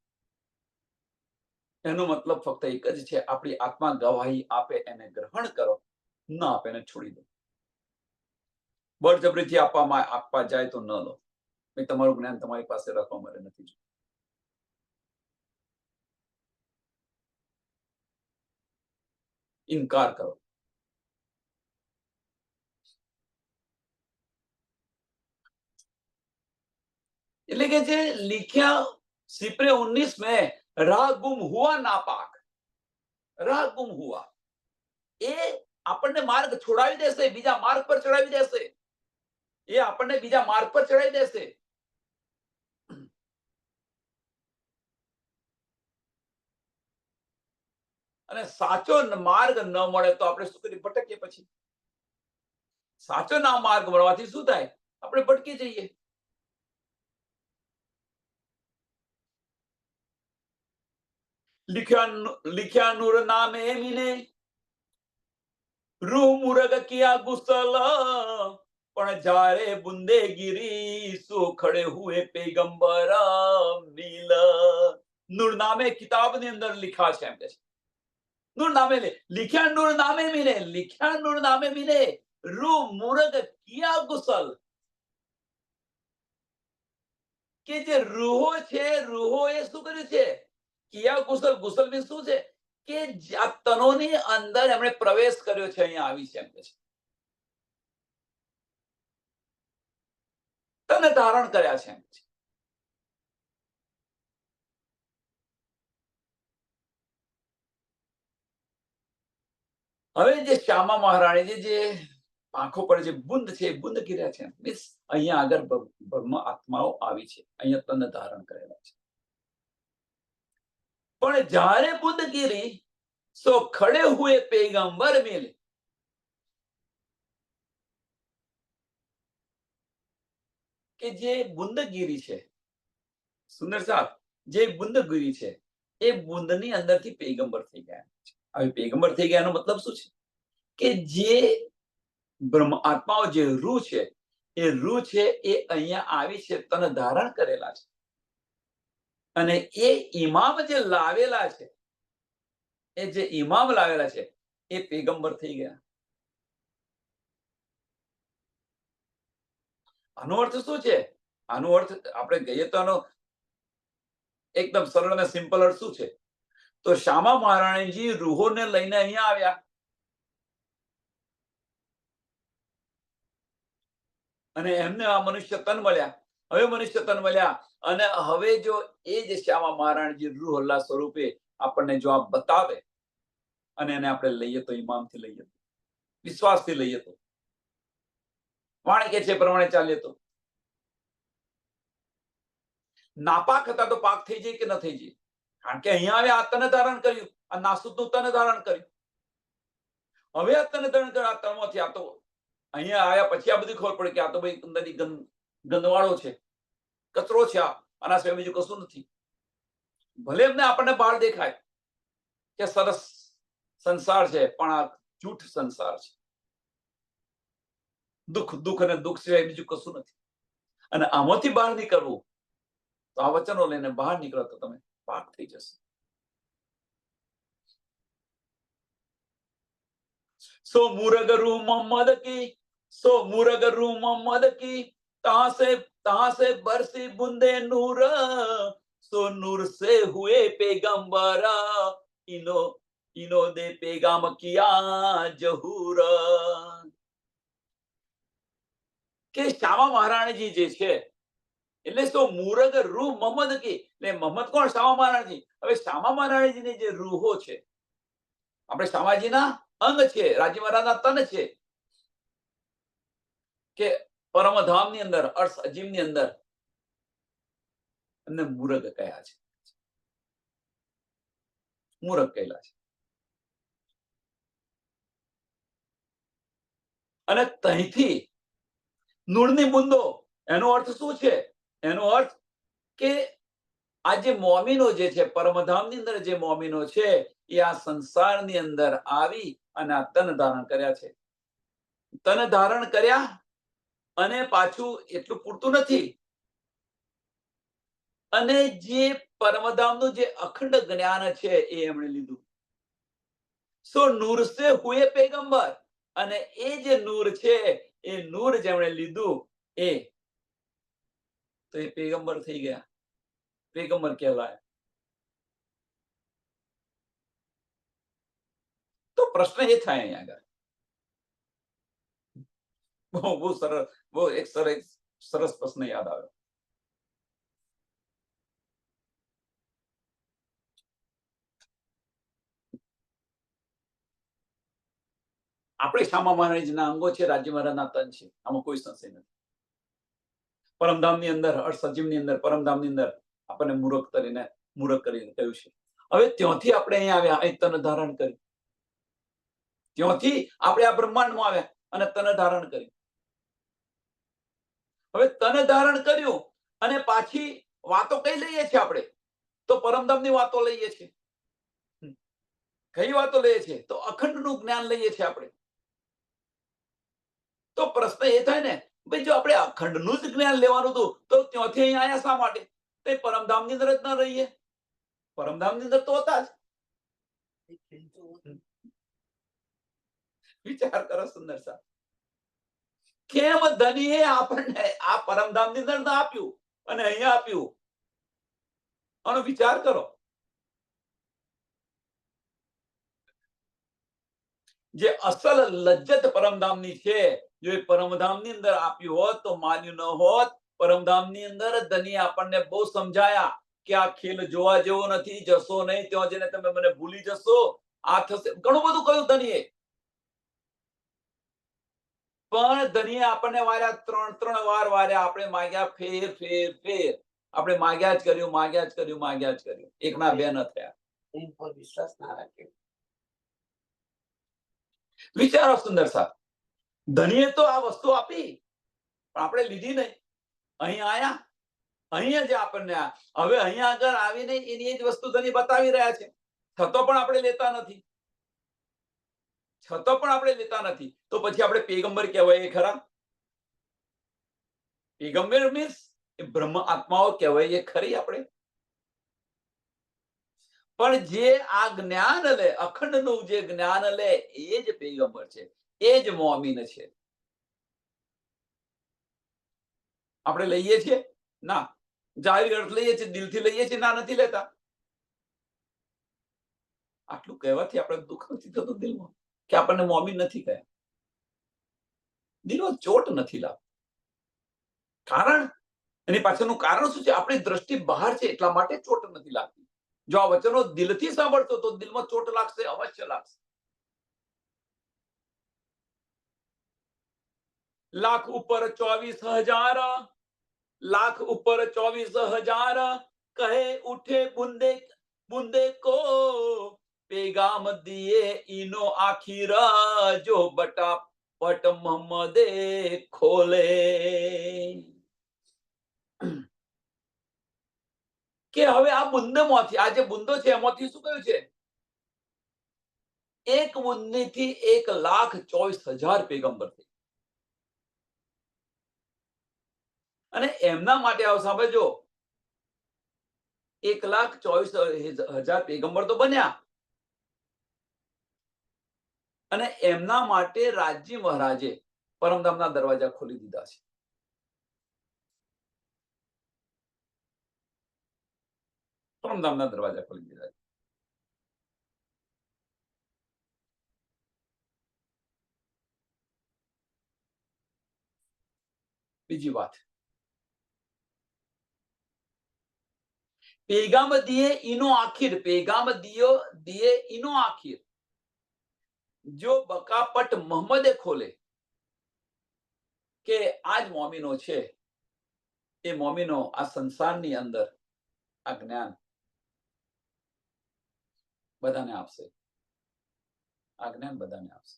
એનો મતલબ ફક્ત એક જ છે, આપણી આત્મા ગવાહી આપે એને ગ્રહણ કરો, ન આપે એને છોડી દો. બળજબરીથી આપવા જાય તો ન લો. તમારું જ્ઞાન તમારી પાસે રાખવા માટે નથી. ઇનકાર કરો. એટલે કે જે लिखा सिपरे 19 में राह गुम हुआ नापाक. राह गुम हुआ એ આપણને માર્ગ છોડાવી દેશે, બીજા માર્ગ પર ચડાવી દેશે. એ આપણને બીજા માર્ગ પર ચડાવી દેશે. અને સાચો માર્ગ ન મળે તો આપણે શું કરીએ? ભટકીએ. પછી સાચો ના માર્ગ મળવાથી શું થાય? આપણે ભટકી જઈએ. लिख्या नूर नामे मीने रूह मुरग किया गुसल पण जारे बुंदे गिरी सो खड़े हुए पैगंबर मिल. नूर नामे किताब ની અંદર लिखा છે એમ કે છે. नूर नामे ले लिख्या नूर नामे मीने, लिख्या नूर नामे मीने रूह मुरग किया गुसल. કે જે રૂહો છે, રૂહો એ શું કર્યું છે? કિયા ગુસલ. ગુસલ મીન્સ શું છે? કે આ તનોની અંદર એમણે પ્રવેશ કર્યો છે, અહીંયા આવી છે એમ કે છે. તને ધારણ કર્યા છે એમ છે. હવે જે શ્યામા મહારાણીજી જે આંખો પર જે બુંદ છે એ બુંદ કર્યા છે મીન્સ અહીંયા આગળ બ્રહ્મ આત્માઓ આવી છે, અહીંયા તને ધારણ કરેલા છે. પણ જ્યારે બુંદ ગીરી સો ખડે હુએ पैगंबर मिले. કે જે બુંદગીરી છે સુંદર સાહેબ, જે બુંદગીરી છે એ બુંદની અંદરથી પેગંબર થઈ ગયા છે. હવે પેગંબર થઈ ગયા એનો મતલબ શું છે? કે જે બ્રહ્મ આત્માઓ જે રૂહ છે એ રૂહ છે એ અહીંયા આવી છે, તને ધારણ કરેલા છે. અને એ ઇમામ જે લાવેલા છે, એ જે ઇમામ લાવેલા છે એ પેગંબર થઈ ગયા. આનો અર્થ શું છે? આનો અર્થ આપણે કહીએ તો આનો એકદમ સરળ અને સિમ્પલ અર્થ શું છે? તો શ્યામા મહારાણીજી રૂહોને લઈને અહીંયા આવ્યા અને એમને આ મનુષ્ય તન મળ્યા. હવે મનુષ્ય તન મળ્યા અને હવે જો એ જે શ્યામા મહારાણીજી રૂહ અલ્લાહ સ્વરૂપે આપણને જો આ બતાવે અને એને આપણે લઈએ તો ઈમાનથી લઈએ, વિશ્વાસથી લઈએ તો, વાણી કે છે પ્રમાણે ચાલીએ તો નાપાક હતા તો પાક થઈ જાય કે ન થઈ જાય? કારણ કે અહીંયા આવ્યા, આ તને ધારણ કર્યું, આ નાસુદનું તને ધારણ કર્યું. હવે આ તને ધારણ કર્યું, આ તનમાંથી આ તો અહીંયા આવ્યા પછી આ બધી ખબર પડે કે આ તો ભાઈ અંદરથી ગંદવાળો છે, કચરો છે, આના સિવાય બીજું કશું નથી. ભલે એમને આપણને બહાર દેખાય કે સરસ સંસાર છે, પણ આ જૂઠ સંસાર છે. દુઃખ દુઃખ અને દુઃખ સિવાય બીજું કશું નથી. અને આમાંથી બહાર નીકળવું તો આ વચનો લઈને બહાર નીકળો તો તમે પાક થઈ જશે. सो मुरगरू मोहम्मद की, सो मुरगरू मोहम्मद की, तहां से बरसी बूंदे नूर, सो नूर से हुए पैगंबर, इनो इनो दे पैगाम किया जहूर. કે શ્યામા મહારાણીજી જે છે એટલે તો મુરગ રૂહ મોહમ્મદ કી, એટલે મોહમ્મદ કોણ? શ્યામા મહારાણીજી. હવે શ્યામા મહારાણીજીની જે રૂહો છે, આપણે શ્યામાજીના અંગ છે, રાજી મહારાજના તન છે, કે પરમધામની અંદર અર્થ અજીમની અંદર એમને મુરગ કયા છે, મુરગ કહેલા છે. અને તહીંથી નૂરની બુંદો, એનો અર્થ શું છે? એનો અર્થ કે આ જે મોમીનો જે છે, પરમધામની અંદર જે મોમીનો છે એ આ સંસારની અંદર આવી અને આ તન ધારણ કર્યા છે. તન ધારણ કર્યા અને પાછું એટલું પૂરતું નથી, અને જે પરમધામનું જે અખંડ જ્ઞાન છે એ એમણે લીધું. સો નૂર સે હુએ પેગંબર, અને એ જે નૂર છે એ નૂર જેમણે લીધું એ તો એ પેગંબર થઈ ગયા, પેગંબર કહેવાય. તો પ્રશ્ન એ થાય અહીંયા આગળ, બહુ સરસ, બહુ એક સરસ પ્રશ્ન યાદ આવ્યો. આપણે શ્યામા મહારાજના અંગો છે, રાજ્ય મહારાજના તન છે, આમાં કોઈ સંશય નથી. પરમધામની અંદર અર્થ સજીવની અંદર પરમધામની અંદર આપણને મૂરખ કરીને કહ્યું છે. હવે ત્યાંથી આપણે અહીંયા આવ્યા, અહીં તન ધારણ કર્યું. ત્યાંથી આપણે આ બ્રહ્માંડમાં આવ્યા અને તન ધારણ કર્યું. હવે તન ધારણ કર્યું અને પાછી વાતો કઈ લઈએ છીએ આપણે? તો પરમધામની વાતો લઈએ છીએ. કઈ વાતો લઈએ છીએ? તો અખંડનું જ્ઞાન લઈએ છીએ આપણે. તો પ્રશ્ન એ થાય ને, ભાઈ જો આપણે અખંડનું જ જ્ઞાન લેવાનું હતું તો ત્યાંથી અહીંયા આવ્યા શા માટે? તે પરમધામની અંદર જ ન રહીએ? પરમધામની અંદર તો હતા જ. વિચાર કરો સુંદર સાહેબ, કેમ ધનીએ આપણને આ પરમધામની અંદર ના આપ્યું અને અહીંયા આપ્યું? આનો વિચાર કરો. જે અસલ લજ્જત પરમધામની છે, જો એ પરમધામની અંદર આપ્યું હોત તો માન્યું ન હોત. પરમધામની અંદર ધની આપણને બહુ સમજાયા કે આ ખેલ જોવા જેવો નથી, જશો નહીં, ત્યાં જઈને તમે મને ભૂલી જશો, આ થશે, ઘણું બધું કહ્યું ધનીએ. પણ ધનીએ આપણને વાર્યા, ત્રણ વાર વાર્યા. આપણે માગ્યા ફેર ફેર ફેર, આપણે માગ્યા જ કર્યું, માગ્યા જ કર્યું, માગ્યા જ કર્યું. એકના બે ન થયા. વિશ્વાસ ના રાખ્યો. વિચારો સુંદર સાહેબ, ધનીએ તો આ વસ્તુ આપી પણ આપણે લીધી નહીં. અહીં આયા, અહીંયા જે આપણને હવે અહીંયા આગળ આવીને એની જ વસ્તુ ધની બતાવી રહ્યા છે, છતાં પણ આપણે લેતા નથી. છતાં પણ આપણે લેતા નથી. તો પછી આપણે પેગંબર કહેવાય ખરા? પેગંબર મીન્સ બ્રહ્મ આત્માઓ કહેવાય ખરી આપણે? પણ જે આ જ્ઞાન લે, અખંડનું જે જ્ઞાન લે, એ જ પેગંબર છે, એ જ મોમીન છે. આપણે લઈએ છીએ ના? જાહેર અર્થ લઈએ છીએ, દિલથી લઈએ છીએ ના? નથી લેતા. આટલું કહેવાથી આપણે દુઃખ નથી થતું દિલમાં કે આપણને મોમીન નથી કહ્યા? દિલમાં ચોટ નથી લાગતી. કારણ એની પાછળનું કારણ શું છે? આપણી દ્રષ્ટિ બહાર છે એટલા માટે ચોટ નથી લાગતી. જો આ વચનો દિલથી સાંભળતો તો દિલમાં ચોટ લાગશે, અવશ્ય લાગશે. લાખ ઉપર 24,000, लाख ऊपर 24,000, कहे उठे बूंदे बूंदे को, पैगाम दिए इनो आखिर, जो बटा पट मोहम्मदे खोले. કે હવે આ બુંદમાંથી, આ જે બુંદો છે એમાંથી શું કહ્યું છે? એક બુંદથી 1,24,000 પેગંબર થઈ. અને એમના માટે આવ સાંભળજો, 1,24,000 પેગંબર તો બન્યા અને એમના માટે રાજજી મહારાજે પરમધામના દરવાજા ખોલી દીધા છે. પરમધામના દરવાજા ખોલી દીધા છે. બીજી વાત, पैगाम दिए इनो आखिर, पैगाम दिए इनो आखिर, जो बकापट मोहम्मदे खोले. કે આજ મોમીનો છે, એ મોમીનો આ સંસારની અંદર આ જ્ઞાન બધાને આપશે. આ જ્ઞાન બધાને આપશે.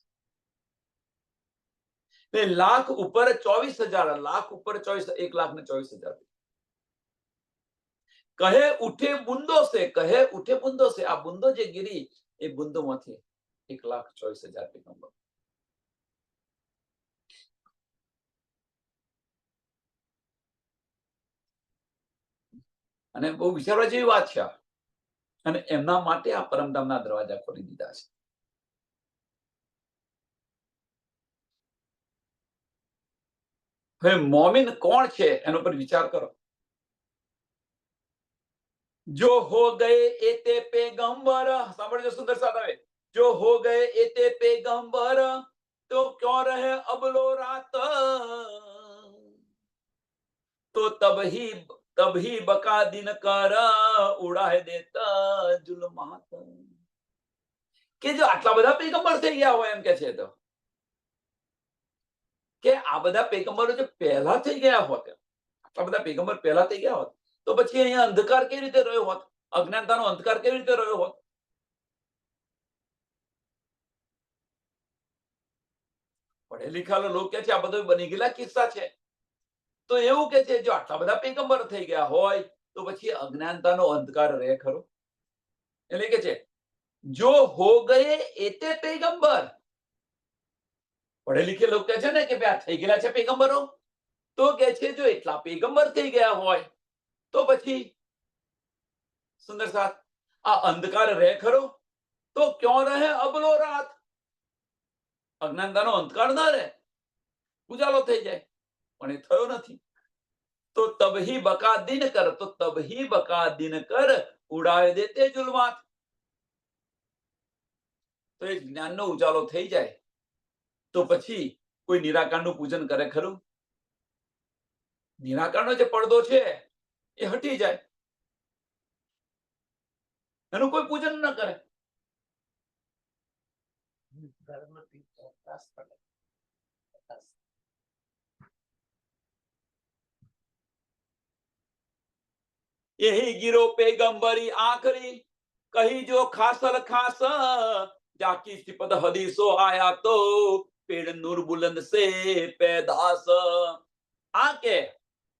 લાખ ઉપર 24,000, લાખ ઉપર 1,24,000. કહે ઉઠે બુંદો સે, કહે ઉઠે બુંદો સે, આ બુંદો જે ગીરી એ બુંદોમાંથી 1,24,000 પેગંબર. અને બહુ વિચારવા જેવી વાત છે. અને એમના માટે આ પરમધામના દરવાજા ખોલી દીધા છે. હવે મોમીન કોણ છે એનો પર વિચાર કરો. जो हो गए एते पैगंबर, સાંભળજો સુંદર સાહેબ, जो हो गए एते पैगंबर, तो क्यों रहे अबलो रात, तो तब ही बका दिन कर उड़ाए देता जुल्मात. કે જો આટલા બધા પેગંબર થઈ ગયા હોય એમ કે છે, તો કે આ બધા પેગંબરો જો પહેલા થઈ ગયા હોત, આટલા બધા પેગંબર પહેલા થઈ ગયા હોત, તો પછી અહીંયા અંધકાર કેવી રીતે રહ્યો હોત? અજ્ઞાનતાનો અંધકાર કેવી રીતે રહ્યો હોત? પડે લીખેલા લોકો કે છે આ બધું બની ગયેલા કિસ્સા છે. તો એવું કે છે જો આટલા બધા પૈગંબર થઈ ગયા હોય તો પછી અજ્ઞાનતાનો અંધકાર રહે ખરો? એટલે કે છે જો હો ગયે એતે પૈગંબર. પડે લીખે લોકો કે છે ને કે ભાઈ આ થઈ ગયેલા છે પૈગંબરો, તો કે છે જો એટલા પૈગંબર થઈ ગયા હોય તો પછી સુંદર સાથ આ અંધકાર રહે ખરો? તો ક્યાં રહે અબલો રાત? અજ્ઞાનતાનો અંધકાર ના રહે, ઉજાલો થઈ જાય, પણ એ થયો નથી. તો તબહી બકા દિન કર, તો તબહી બકા દિન કર ઉડાય દેતે જુલ્માત. તો એ જ્ઞાનનો ઉજાલો થઈ જાય તો પછી કોઈ નિરાકારનું પૂજન કરે ખરું? નિરાકારનો જે પડદો છે એ હટી જાય, એનું કોઈ પૂજન ન કરે. यही गिरो पैगंबरी आखरी कही जो खासल खास जाकी सिपत हदीसो आया तो पेड़ नूर बुलंद से पैदास. આ કે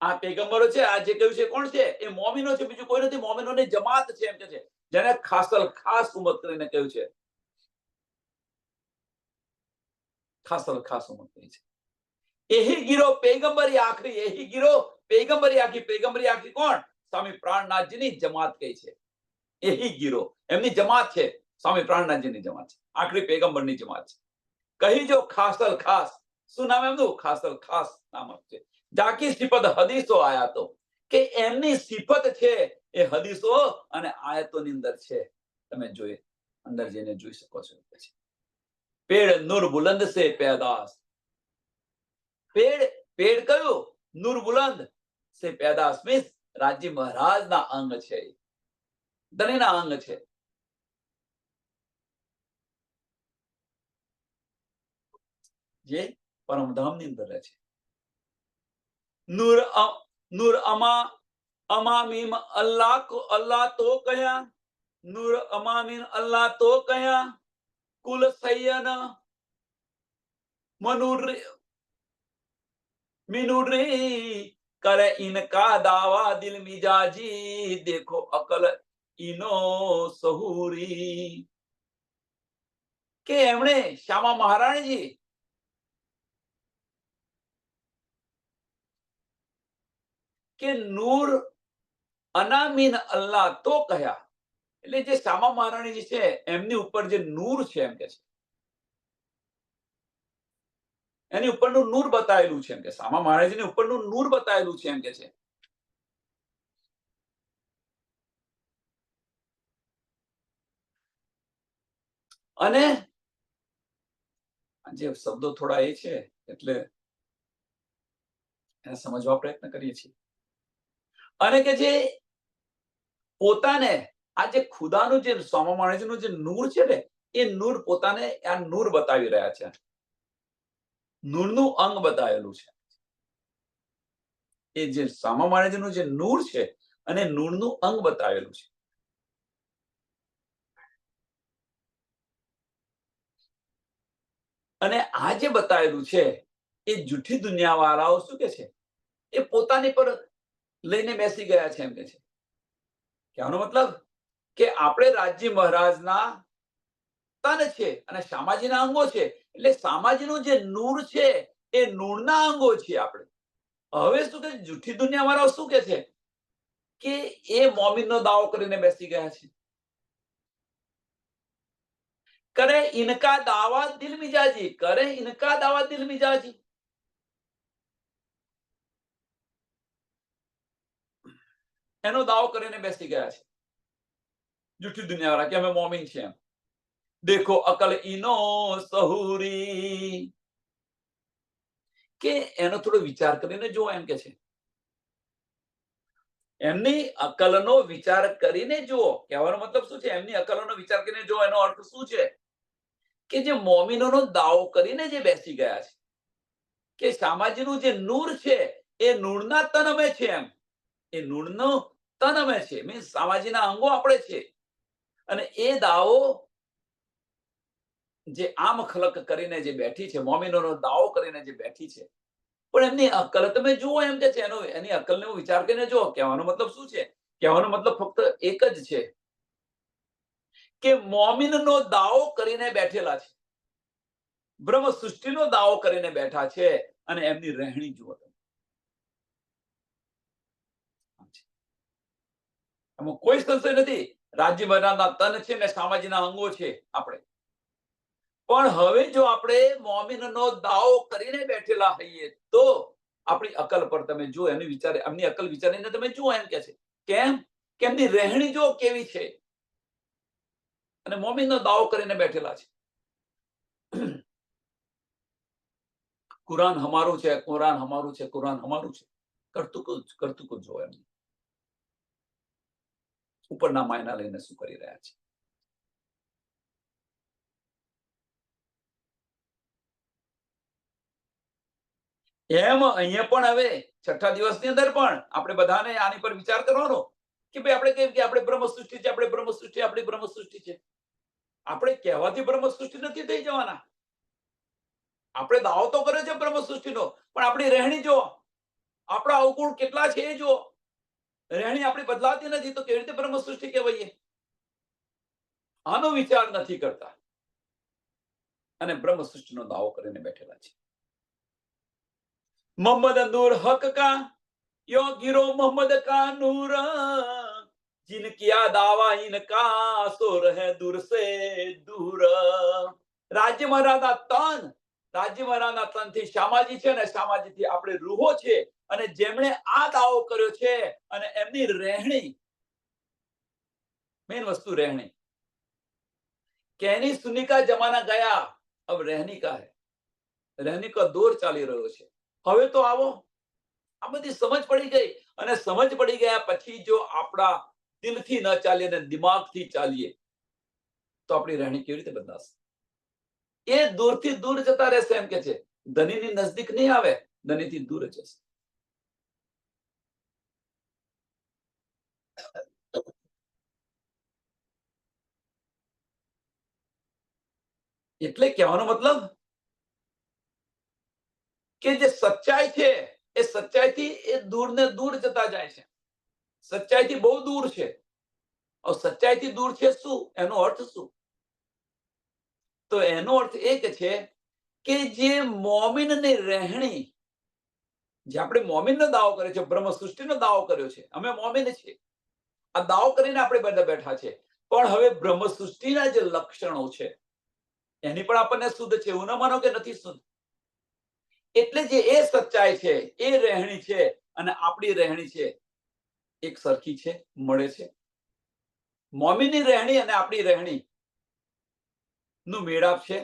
આ પેગંબરો છે, આ જે કહ્યું છે કોણ છે? એ મોમિનો છે, બીજું કોઈ નથી. મોમિનોની જમાત છે એમ કે છે, જેને ખાસલ ખાસ ઉમ્મત કરીને કહ્યું છે. ખાસલ ખાસ ઉમ્મત કહી છે. એહી ગીરો પેગંબરી આખરી, એહી ગીરો પેગંબરી આખી. પેગંબરી આખી કોણ? સ્વામી પ્રાણનાથજીની જમાત કહી છે. એહી ગીરો એમની જમાત છે, સ્વામી પ્રાણનાથજીની જમાત છે, આખરી પેગંબરની જમાત છે. કહી જો ખાસલ ખાસ, શું નામ એમનું? ખાસલ ખાસ નામ છે. જાકી સિફત હદીસો આયાતો, કે એમની સિફત છે એ હદીસો અને આયતોની અંદર છે. તમે જોઈએ અંદર જઈને જોઈ શકો છો. પેડ નૂર બુલંદ સે પેદાસ. પેડ પેડ કયું? નૂર બુલંદ સે પેદાસ મીન્સ રાજી મહારાજના અંગ છે, ધણીના અંગ છે. જે પરમધામની અંદર રહે છે. નૂર નૂર અમામીમ અલ્લાહ કો અલ્લાહ તો કયા, નૂર અમામીમ અલ્લાહ તો કયા, કુલ સૈયન મનુરી મિનુરી કરે ઇનકા દાવા દિલ મિજાજી, દેખો અકલ ઇનો સહુરી. કે એમણે શ્યામા મહારાણીજી કે નૂર અનામીન અલ્લાહ તો કહ્યા, એટલે જે શ્યામા મહારાણીજી છે એમની ઉપર જે નૂર છે એમ કે છે, એની ઉપરનું નૂર બતાવેલું છે એમ કે, શ્યામા મહારાજની ઉપરનું નૂર બતાવેલું છે એમ કે છે. અને જે શબ્દો થોડા એ છે એટલે એને સમજવા પ્રયત્ન કરીએ છીએ. અને કે જે પોતાને આ જે ખુદાનું જે સ્વામી મહારાજનું જે નૂર છે ને, એ નૂર પોતાને આ નૂર બતાવી રહ્યા છે. નૂરનું અંગ બતાવેલું છે. એ જે સ્વામી મહારાજનું જે નૂર છે અને નૂરનું અંગ બતાવેલું છે. અને આ જે બતાવેલું છે એ જૂઠી દુનિયા વાળાઓ શું કે છે, એ પોતાની પર લઈને બેસી ગયા છે એમ કે છે. કહેવાનો મતલબ કે આપણે રાજજી મહારાજના તન છે અને શામાજીના અંગો છે, એટલે શામાજીનું જે નૂર છે એ નૂરના અંગો છે આપણે. હવે શું કે જૂઠી દુનિયા વાળાઓ શું કે છે કે એ મોમીનનો દાવો કરીને બેસી ગયા છે. કરે ઇનકા દાવા દિલ મિજાજી, કરે ઇનકા દાવા દિલ મિજાજી. એનો દાવો કરીને બેસી ગયા છે જૂઠી દુનિયા વાળા કે અમે મોમીન છીએ એમ. દેખો અકલ ઇનો સહુરી, કે એનો થોડો વિચાર કરીને જો એમ કે છે. એમની અકલનો વિચાર કરીને જુઓ. કહેવાનો મતલબ શું છે? એમની અકલનો વિચાર કરીને જો, એનો અર્થ શું છે કે જે મોમીનોનો દાવો કરીને જે બેસી ગયા છે કે શામાજીનું જે નૂર છે એ નૂરના તન અમે છે એમ. એ નૂરનો તન અમે છે, મીન્સ શામાજીના અંગો આપણે છે. અને એ દાવો જે આમ ખલક કરીને જે બેઠી છે, મોમિનોનો દાવો કરીને જે બેઠી છે, પણ એમની અક્કલ તમે જુઓ, એમ કે છે એની અક્કલને હું વિચાર કરીને જુઓ. કહેવાનો મતલબ શું છે? કહેવાનો મતલબ ફક્ત એક જ છે કે મોમિનનો દાવો કરીને બેઠેલા છે, બ્રહ્મ સૃષ્ટિનો દાવો કરીને બેઠા છે, અને એમની રહેણી જુઓ તમે. એમાં કોઈ સંશય નથી. રાજ્ય મર્યાદાના તન છે ને સામાજીના અંગો છે આપણે. પણ હવે જો આપણે મોમિનનો દાવો કરીને બેઠેલા હોઈએ તો આપણી અકલ પર તમે જુઓ, એની વિચારે એમની અકલ વિચારીને તમે જુઓ, એમ કે છે. કેમ? કે એમની રહેણી જો કેવી છે, અને મોમિનનો દાવો કરીને બેઠેલા છે. કુરાન હમારું છે, કુરાન હમારું છે, કુરાન હમારું છે કરતું જો એમ ઉપરના માયના લઈને શું કરી રહ્યા છે. એમ અહીંયા પણ હવે છઠ્ઠા દિવસની અંદર પણ આપણે બધાને આની પર વિચાર કરવાનો કે ભાઈ આપણે કેમ કે આપણે બ્રહ્મ સૃષ્ટિ છે, આપણે બ્રહ્મ સૃષ્ટિ, આપણી બ્રહ્મ સૃષ્ટિ છે. આપણે કહેવાથી બ્રહ્મ સૃષ્ટિ નથી થઈ જવાના. આપણે દાવો તો કર્યો છે બ્રહ્મ સૃષ્ટિનો, પણ આપણી રહેણી જો, આપણા અવગુણ કેટલા છે એ જો. રહેણી આપણી બદલાતી નથી તો કેવી રીતે બ્રહ્મ સૃષ્ટિ કહેવાય? આનો વિચાર નથી કરતા અને બ્રહ્મ સૃષ્ટિનો દાવો કરીને બેઠેલા છે. मोहम्मद नूर हक का यो गिरो मोहम्मद का नूर, जिन किया दावा इनका सो रहे दूर से दूर. રાજ્ય મહારાજના તન, રાજ્ય મહારાજના તનથી શામાજી છે ને શામાજીથી આપણે રૂહો છે, અને જેમણે આ દાવો કર્યો છે અને એમની રહેણી, મેન વસ્તુ રહેણી. कहनी सुनी का जमाना गया, अब रहनी का है. રહેણી કા દોર ચાલી રહ્યો છે. હવે તો આવો, આ બધી સમજ પડી ગઈ. અને સમજ પડી ગયા પછી જો આપણા દિલથી ન ચાલીએ ને દિમાગથી ચાલીએ તો આપણી રહેણી કેવી રીતે બદલાશે? એ દૂરથી દૂર જતા રહેશે, એમ કે છે. ધનીની નજદીક નહીં આવે, ધનીથી દૂર જશે. એટલે કહેવાનો મતલબ કે જે સચ્ચાઈ છે એ સચ્ચાઈથી એ દૂર ને દૂર જતા જાય છે. સચ્ચાઈથી બહુ દૂર છે. સચ્ચાઈથી દૂર છે શું? એનો અર્થ શું? તો એનો અર્થ એ છે કે જે મોમિનની રહેણી, જે આપણે મોમિનનો દાવો કર્યો છે, બ્રહ્મ સૃષ્ટિનો દાવો કર્યો છે, અમે મોમિન છીએ, આ દાવો કરીને આપણે બધા બેઠા છે. પણ હવે બ્રહ્મ સૃષ્ટિના જે લક્ષણો છે એની પણ આપણને શુદ્ધ છે, એવું ન માનો કે નથી શુદ્ધ. એટલે જે એ સચ્ચાઈ છે, એ રહેણી છે અને આપણી રહેણી છે એક સરખી છે, મળે છે. મોમિનની રહેણી અને આપણી રહેણી નું મેળાપ છે,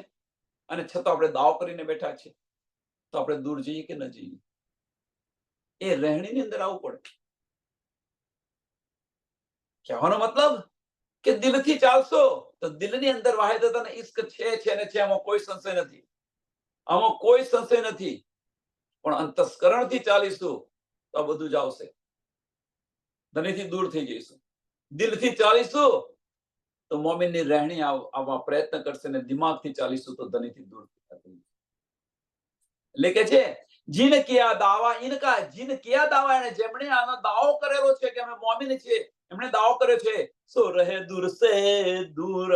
અને છતાં આપણે દાવો કરીને બેઠા છે. તો આપણે દૂર જઈએ કે ન જઈએ? એ રહેણીની અંદર આવવું પડે. કહેવાનો મતલબ કે દિલથી ચાલશો તો દિલની અંદર વાહિદત અને ઇશ્ક છે ને છે, આમાં કોઈ સંશય નથી. આમાં કોઈ સંશય નથી. પણ અંતસ્કરણથી ચાલીશું તો આ બધું જ આવશે. ધનીથી દૂર થઈ જઈશું. દિલથી ચાલીશું તો મોમિનની રહેણી આવવા પ્રયત્ન કરશે, ને દિમાગથી ચાલીશું તો ધનીથી દૂર. એટલે કે છે જીન કિયા દાવા ઇનકા, જીન કિયા દાવા, એને જેમણે આનો દાવો કરેલો છે કે અમે મોમિન છીએ, એમણે દાવો કર્યો છે, સો રહે દૂર સે દૂર.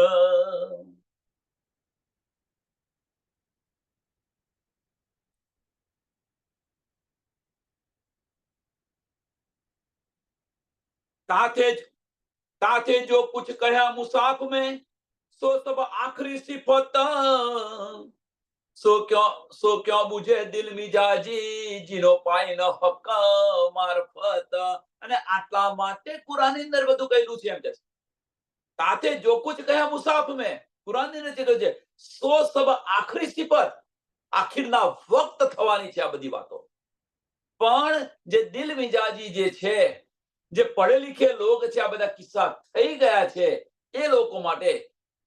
ताथे जो कुछ कहा मुसाफ में, सो सब आखिरी सिफत. सो क्यों बुझे दिल मिजाजी, જીનો પાય ન હક મારફત. અને આટલા માટે કુરાનની અંદર બધું કહેલું છે, એમ કે તાતે જો કુછ કહ્યા મુસાફ મેં, કુરાનની અંદર કહ્યું છે સો સબ આખરી સિફત, આખિરના વક્ત થવાની છે આ બધી વાતો. પણ જે દિલ મિજાજી જે છે, જે પઢે લિખે લોક છે, આ બધા કિસ્સા થઈ ગયા છે એ લોકો માટે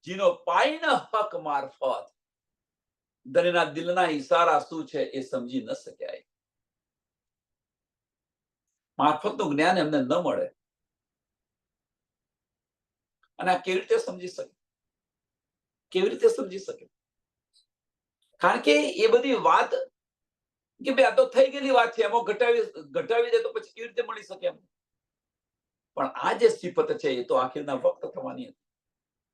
જીનો પાય ન હક મારફત. ધનીના દિલના ઈશારા શું છે એ સમજી ન શક્યા. મારફતનું જ્ઞાન એમને ન મળે. અને આ કેવી રીતે સમજી શકે? કેવી રીતે સમજી શકે? કારણ કે એ બધી વાત કે ભાઈ આ તો થઈ ગયેલી વાત છે, એમાં ઘટાવી દે તો પછી કેવી રીતે મળી શકે એમ? પણ આ જે સિફત છે એ તો આખિરના વખત થવાની હતી,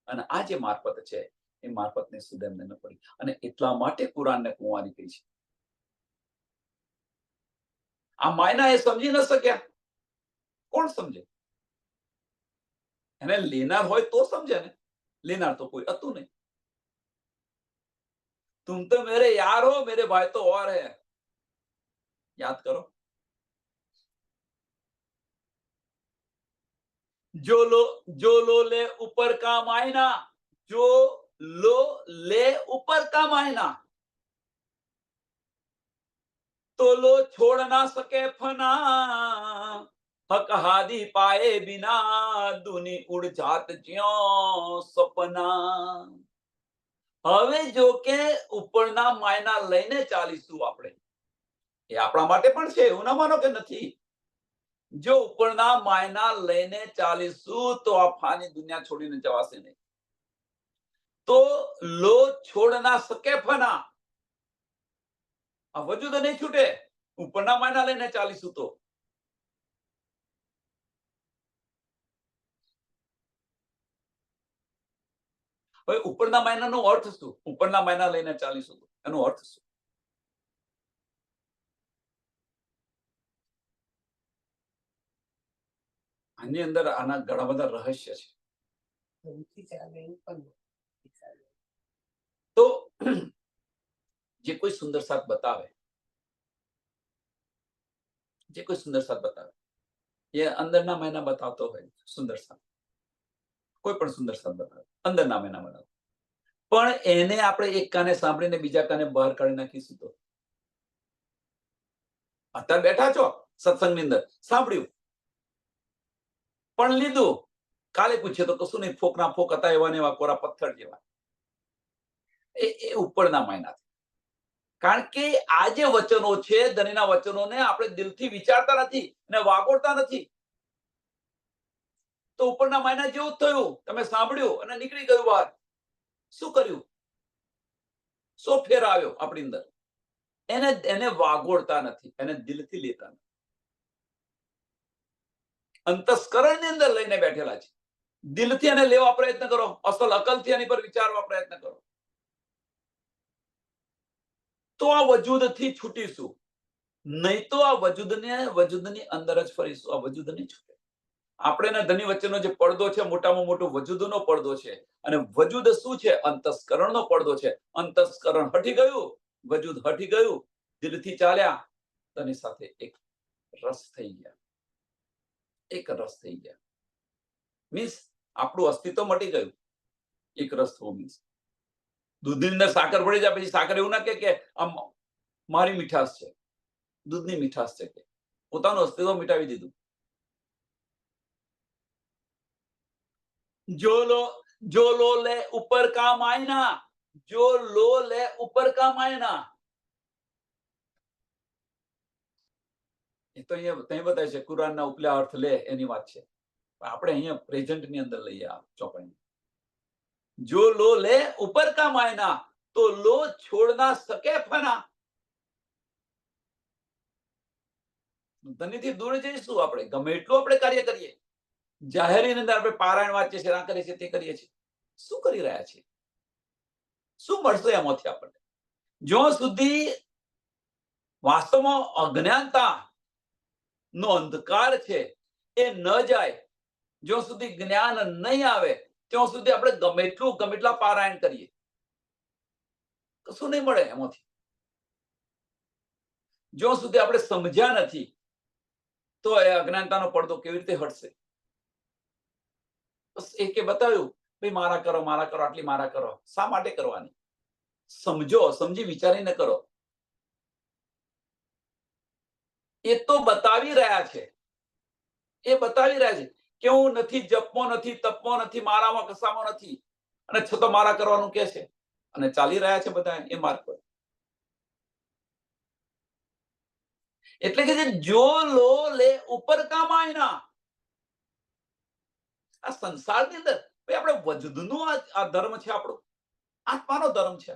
અને આ જે મારફત છે એ મારફતને સુધારને ન પડી, અને એટલા માટે કુરાનને કુંવારી કહી છે. આ માયના એ સમજી ન શક્યા. કોણ સમજે? એને લેનાર હોય તો સમજે ને. લેનાર તો કોઈ હતું નહીં. तुम तो मेरे यार हो, मेरे भाई तो और है. याद करो. जो लो ले ऊपर का मायना, जो लो ले ऊपर का मायना, तो लो छोड़ ना सके फना, हक हादी पाए बिना दुनी उड़ जात ज्यों सपना. હવે જો કે ઉપરના માયના લઈને ચાલીશું આપણે, એ આપણા માટે પણ છે, એવું ના માનો કે નથી. જો ઉપરના માયના લઈને ચાલીશું તો આ ફાની દુનિયા છોડીને જવાશે નહીં. તો લો છોડ ના શકે ફના, આ વજૂદ નહીં છૂટે. ઉપરના માયના લઈને ચાલીશું તો. હવે ઉપરના માયનાનો અર્થ શું? ઉપરના માયના લઈને ચાલીશું તો એનો અર્થ શું? આની અંદર આના ઘણા બધા રહસ્ય છે. તો જે કોઈ સુંદર સાથ બતાવે, જે કોઈ સુંદર સાથ બતાવે એ અંદરના મહિના બતાવતો હોય. સુંદર સાથ, કોઈ પણ સુંદર સાથ બતાવે, અંદરના મહિના બતાવે, પણ એને આપણે એક કાને સાંભળીને બીજા કાને બહાર કાઢી નાખીશું તો. અત્યારે બેઠા છો સત્સંગની અંદર, સાંભળ્યું પણ લીધું, કાલે પૂછ્યો તો કશું નહીં, ફોકના ફોક હતા, એવા ને એવા કોરા પથ્થર જેવા. એ ઉપરના મહિના. કારણ કે આ જે વચનો છે, ધણીના વચનોને આપણે દિલથી વિચારતા નથી અને વાગોળતા નથી. તો ઉપરના મહિના જેવું થયું, તમે સાંભળ્યું અને નીકળી ગયું બહાર. શું કર્યું? શું ફેર આવ્યો આપણી અંદર? એને વાગોળતા નથી, એને દિલથી લેતા નથી. અંતસ્કરણની અંદર લઈને બેઠેલા છે. દિલથી એને લેવા પ્રયત્ન કરો, અસલ અકલથી એની પર વિચારવા પ્રયત્ન કરો, તો આ વજૂદથી છૂટીશું. નહીં તો આ વજૂદની અંદર જ ફરીશું. આ વજૂદ નહીં છૂટે. આપણે ધની વચ્ચેનો જે પડદો છે, મોટામાં મોટો વજૂદનો પડદો છે. અને વજૂદ શું છે? અંતસ્કરણનો પડદો છે. અંતસ્કરણ હટી ગયું, વજૂદ હટી ગયું, દિલથી ચાલ્યા, તેની સાથે એક રસ થઈ ગયા. એક રસ થઈ ગયા મીન્સ આપણું અસ્તિત્વ મટી ગયું. એક રસ થવું મીન્સ દૂધની અંદર સાકર ભળી જાય પછી સાકર એવું ના કે આમ મારી મીઠાશ છે, દૂધની મીઠાશ છે, કે પોતાનું અસ્તિત્વ મિટાવી દીધું. જો લો લે ઉપર કા માયના, જો લો લે ઉપર કા માયના. એ તો અહીંયા ત્યાં બતાવે છે, કુરાનના ઉપલા અર્થ લે એની વાત છે. આપણે અહીંયા પ્રેઝન્ટ ની અંદર લઈએ આ ચોપાઈ. જો લો લે ઉપર કા માયના, તો લો છોડ ના સકે ફના. ધનીથી દૂર જઈશું આપણે, ગમે એટલું આપણે કાર્ય કરીએ. જાહેરની અંદર આપણે પારાયણ વાંચીએ છીએ, આ કરીએ છીએ, તે કરીએ છીએ. શું કરી રહ્યા છીએ? શું મળશે એમાંથી આપણને? જો સુધી વાસ્તવમાં અજ્ઞાનતા નો અંધકાર છે એ ન જાય, જો સુધી જ્ઞાન નહીં આવે, ત્યાં સુધી આપણે ગમે એટલા પારાયણ કરીએ, કશું નહીં મળે એમાંથી. જો સુધી આપણે સમજ્યા નથી, તો એ અજ્ઞાનતાનો પડદો કેવી રીતે હટશે? બસ એકે બતાવ્યું, ભાઈ મારા કરો, આટલી મારા કરો. શા માટે કરવાની? સમજો, સમજી વિચારીને કરો. એ તો બતાવી રહ્યા છે, એ બતાવી રહ્યા છે કે હું નથી, જપવો નથી, તપવો નથી, મારામાં કશામાં નથી, અને છતાં મારા કરવાનું કે છે, અને ચાલી રહ્યા છે બધા એ માર્ગ પર. એટલે કે જો લો લે ઉપર કા માયના. આ સંસારની અંદર ભાઈ આપણે વજૂદનો આ ધર્મ છે, આપણો આત્માનો ધર્મ છે.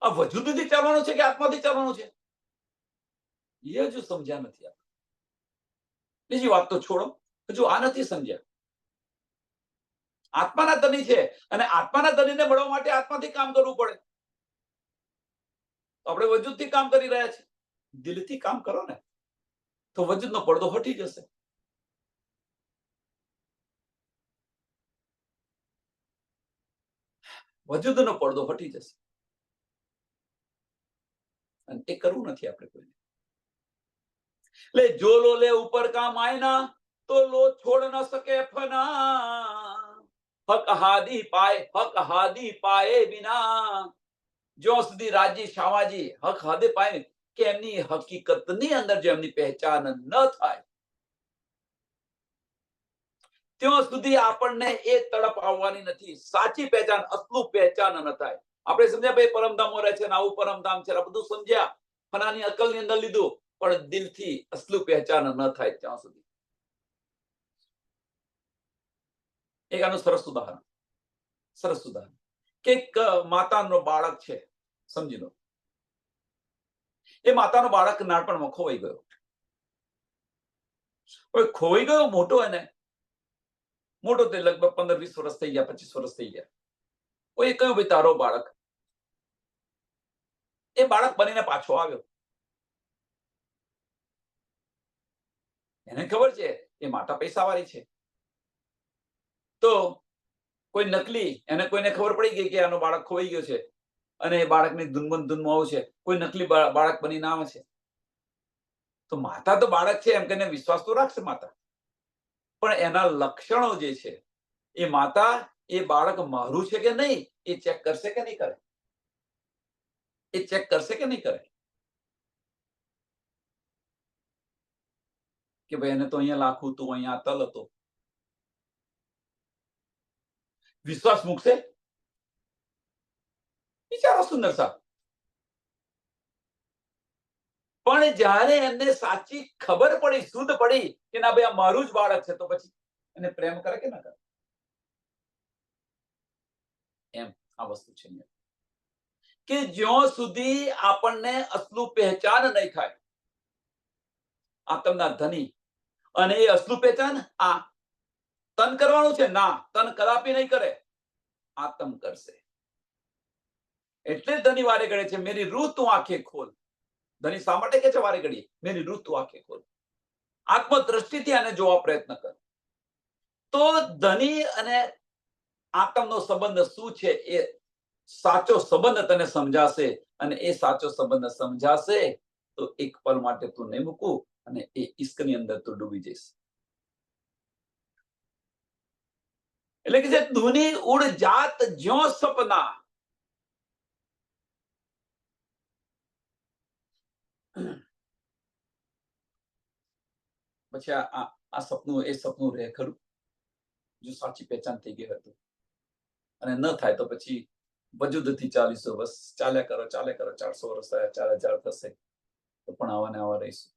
આ વજૂદથી ચાલવાનું છે કે આત્માથી ચાલવાનું છે, એ હજુ સમજ્યા નથી. બીજી વાત તો છોડો, હજુ આ નથી સમજ્યા. આત્માના ધની છે અને આત્માના ધનીને મળવા માટે આત્માથી કામ કરવું પડે. તો આપણે વજૂદથી કામ કરી રહ્યા છીએ. દિલથી કામ કરો ને તો વજૂદનો પડદો હટી જશે. વજૂદનો પડદો હટી જશે. અને એ કરવું નથી આપણે કોઈને. એટલે જો લો લે ઉપર કા માયના તો લો છોડ ન શકે ફના. હક હાદી પાએ વિના. જ્યાં સુધી રાજી શામાજી હક હાદે પાય કે એમની હકીકતની અંદર જો એમની પહેચાન ન થાય ત્યાં સુધી આપણને એ તડપ આવવાની નથી. સાચી પહેચાન, અસલું પહેચાન ન થાય. આપણે સમજ્યા ભાઈ પરમધામો રહે છે ને આવું પરમધામ છે, બધું સમજ્યા, ફનાની અકલની અંદર લીધું, પણ દિલથી અસલું પહેચાન ન થાય ત્યાં સુધી. એક આનું સરસ ઉદાહરણ કે માતાનો બાળક છે, સમજી લો. એ માતાનો બાળક નાનપણમાં ખોવાઈ ગયો. હવે ખોવાઈ ગયો મોટો, એને મોટો તે લગભગ 15-20 વર્ષ થઈ ગયા, 25 વર્ષ થઈ ગયા. કોઈ કહ્યું ભાઈ તારો બાળક. એ બાળક બનીને પાછો આવ્યો. એને ખબર છે એ માતા પૈસાવાળી છે, તો કોઈ નકલી, એને કોઈને ખબર પડી ગઈ કે આનો બાળક ખોવાઈ ગયો છે અને એ બાળકની ધૂનમાં આવું છે, કોઈ નકલી બાળક બનીને આવે છે. તો માતા તો બાળક છે એમ કહીને વિશ્વાસ તો રાખશે માતા, પણ એના લક્ષણો જે છે એ માતા એ બાળક મારું છે કે નહીં એ ચેક કરશે કે નહીં કરે? એ ચેક કરશે કે નહીં કરે? કે ભાઈ એને તો અહીંયા લાખું હતું, અહીંયા તલ હતો. વિશ્વાસ મૂકશે? વિચારો સુંદર સાહેબ. પણ જ્યારે એમને સાચી ખબર પડી, શુદ્ધ પડી કે ના ભાઈ આ મારું જ બાળક છે, તો પછી એને પ્રેમ કરે કે ના કરે? એમ આ વસ્તુ છે કે જ્યાં સુધી આપણને અસલું પહેચાન નહીં થાય, આત્મના ધની, અને એ અસલું પહેચાન આ તન કરવાનું છે ના, તન કદાપી નહીં કરે, આત્મ કરશે. એટલે જ ધની વારે ઘડે છે મેરી રૂહ તું આંખે ખોલ. ધની શા માટે કે છે વારે ઘડીએ મેરી રૂહ તું આંખે ખોલ? આત્મદ્રષ્ટિથી આને જોવા પ્રયત્ન કર. તો ધની અને આત્મનો સંબંધ શું છે એ સાચો સંબંધ તને સમજાશે, અને એ સાચો સંબંધ સમજાશે તો એક પલ માટે તું નહીં મૂકું અને એ ઈશ્કની અંદર તું ડૂબી જઈશ. એટલે કે છે ધૂની ઉડ જાત જ્યો સપના. પછી આ સપનું એ સપનું રહે ખરું જો સાચી પહેચાન થઈ ગઈ હતું? અને ન થાય તો પછી વજૂદથી 40 વર્ષ ચાલ્યા કરો 400 વર્ષ થયા, 4000 થશે તો પણ આવાને આવા રહીશું.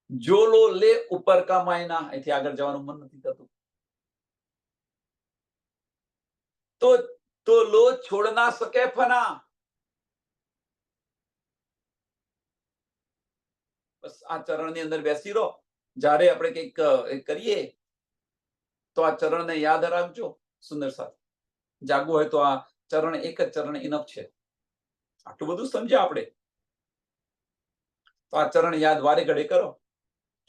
જો લો લે ઉપર કા માયના, અહીંથી આગળ જવાનું મન નથી થતું. તો લો છોડ ના શકે ફના. બસ આ ચરણની અંદર બેસી રહો. જ્યારે આપણે કંઈક કરીએ તો આ ચરણને યાદ રાખજો. સુંદર સાથ જાગવું હોય તો આ ચરણ, એક જ ચરણ ઇનફ છે. આટલું બધું સમજ્યા આપણે તો આ ચરણ યાદ વારે ઘડે કરો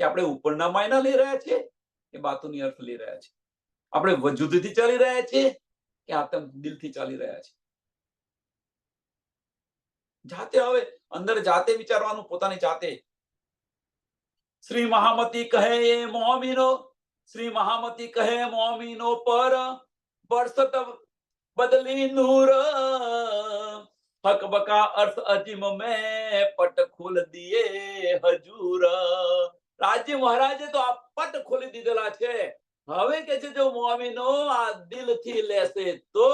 કે આપણે ઉપરના માયના લઈ રહ્યા છીએ એ બાતુની અર્થ લઈ રહ્યા છીએ. આપણે વજૂદથી ચાલી રહ્યા છીએ કે આત્મ દિલથી ચાલી રહ્યા છીએ. જાતે હવે અંદર જાતે વિચારવાનું, પોતાની જાતે. શ્રી મહામતી કહે એ મોમીનો, શ્રી મહામતી કહે મોમીનો પર બરસત બદલી નૂર. હક બકા અર્થ અજીમ મેં પટ ખોલ દિયે હજૂર. રાજ્ય મહારાજે તો આ પટ ખોલી દીધેલા છે. હવે કે છે જો મોમીનો આ દિલથી લેશે તો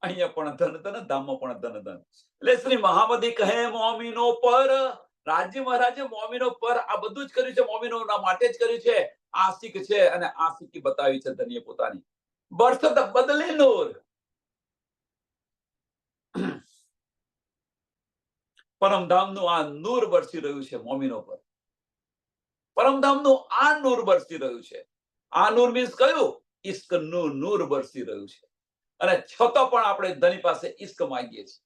અહીંયા પણ ધન ધન, ધામમાં પણ ધન ધન. એટલે શ્રી મહામતી કહે મોમીનો પર રાજી મહારાજે મોમીનો પર આ બધું જ કર્યું છે, મોમીનોના માટે જ કર્યું છે. આશિક છે અને આશિકી બતાવી છે ધન્ય પોતાની. બરસત બદલે નૂર. પરમધામનું આ નૂર વરસી રહ્યું છે મોમીનો પર. પરમધામનું આ નૂર વરસી રહ્યું છે. આ નૂર મીન્સ કયું? ઈશ્કનું નૂર વરસી રહ્યું છે. અને છતાં પણ આપણે ધણી પાસે ઈશ્ક માંગીએ છીએ.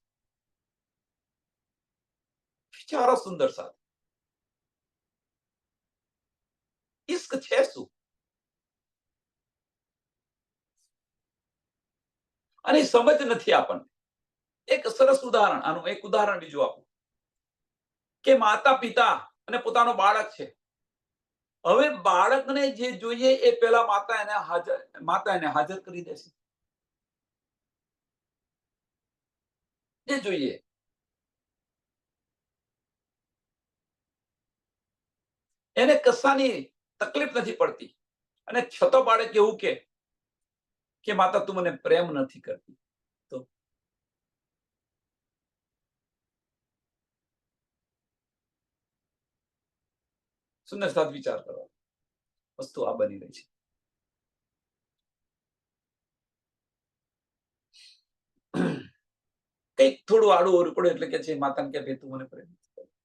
વિચારો સુંદર સાથ. ઈશ્ક છે શું? અને સમજ નથી આપણને. એક સરસ ઉદાહરણ, આનું એક ઉદાહરણ બીજું આપું કે માતા પિતા અને પોતાનો બાળક છે. હવે બાળકને જે જોઈએ એ પેલા માતા એને હાજર કરી દેશે. જે જોઈએ એને કશાની તકલીફ નથી પડતી, અને છતાં બાળક એવું કે માતા તું મને પ્રેમ નથી કરતી. તો સુંદર સાથ વિચાર કરો. વસ્તુ આ બની રહી છે. કઈક થોડું આડું ઓરું પડે એટલે કે છે માતાને કે તું મને પ્રેમ નથી કરતી.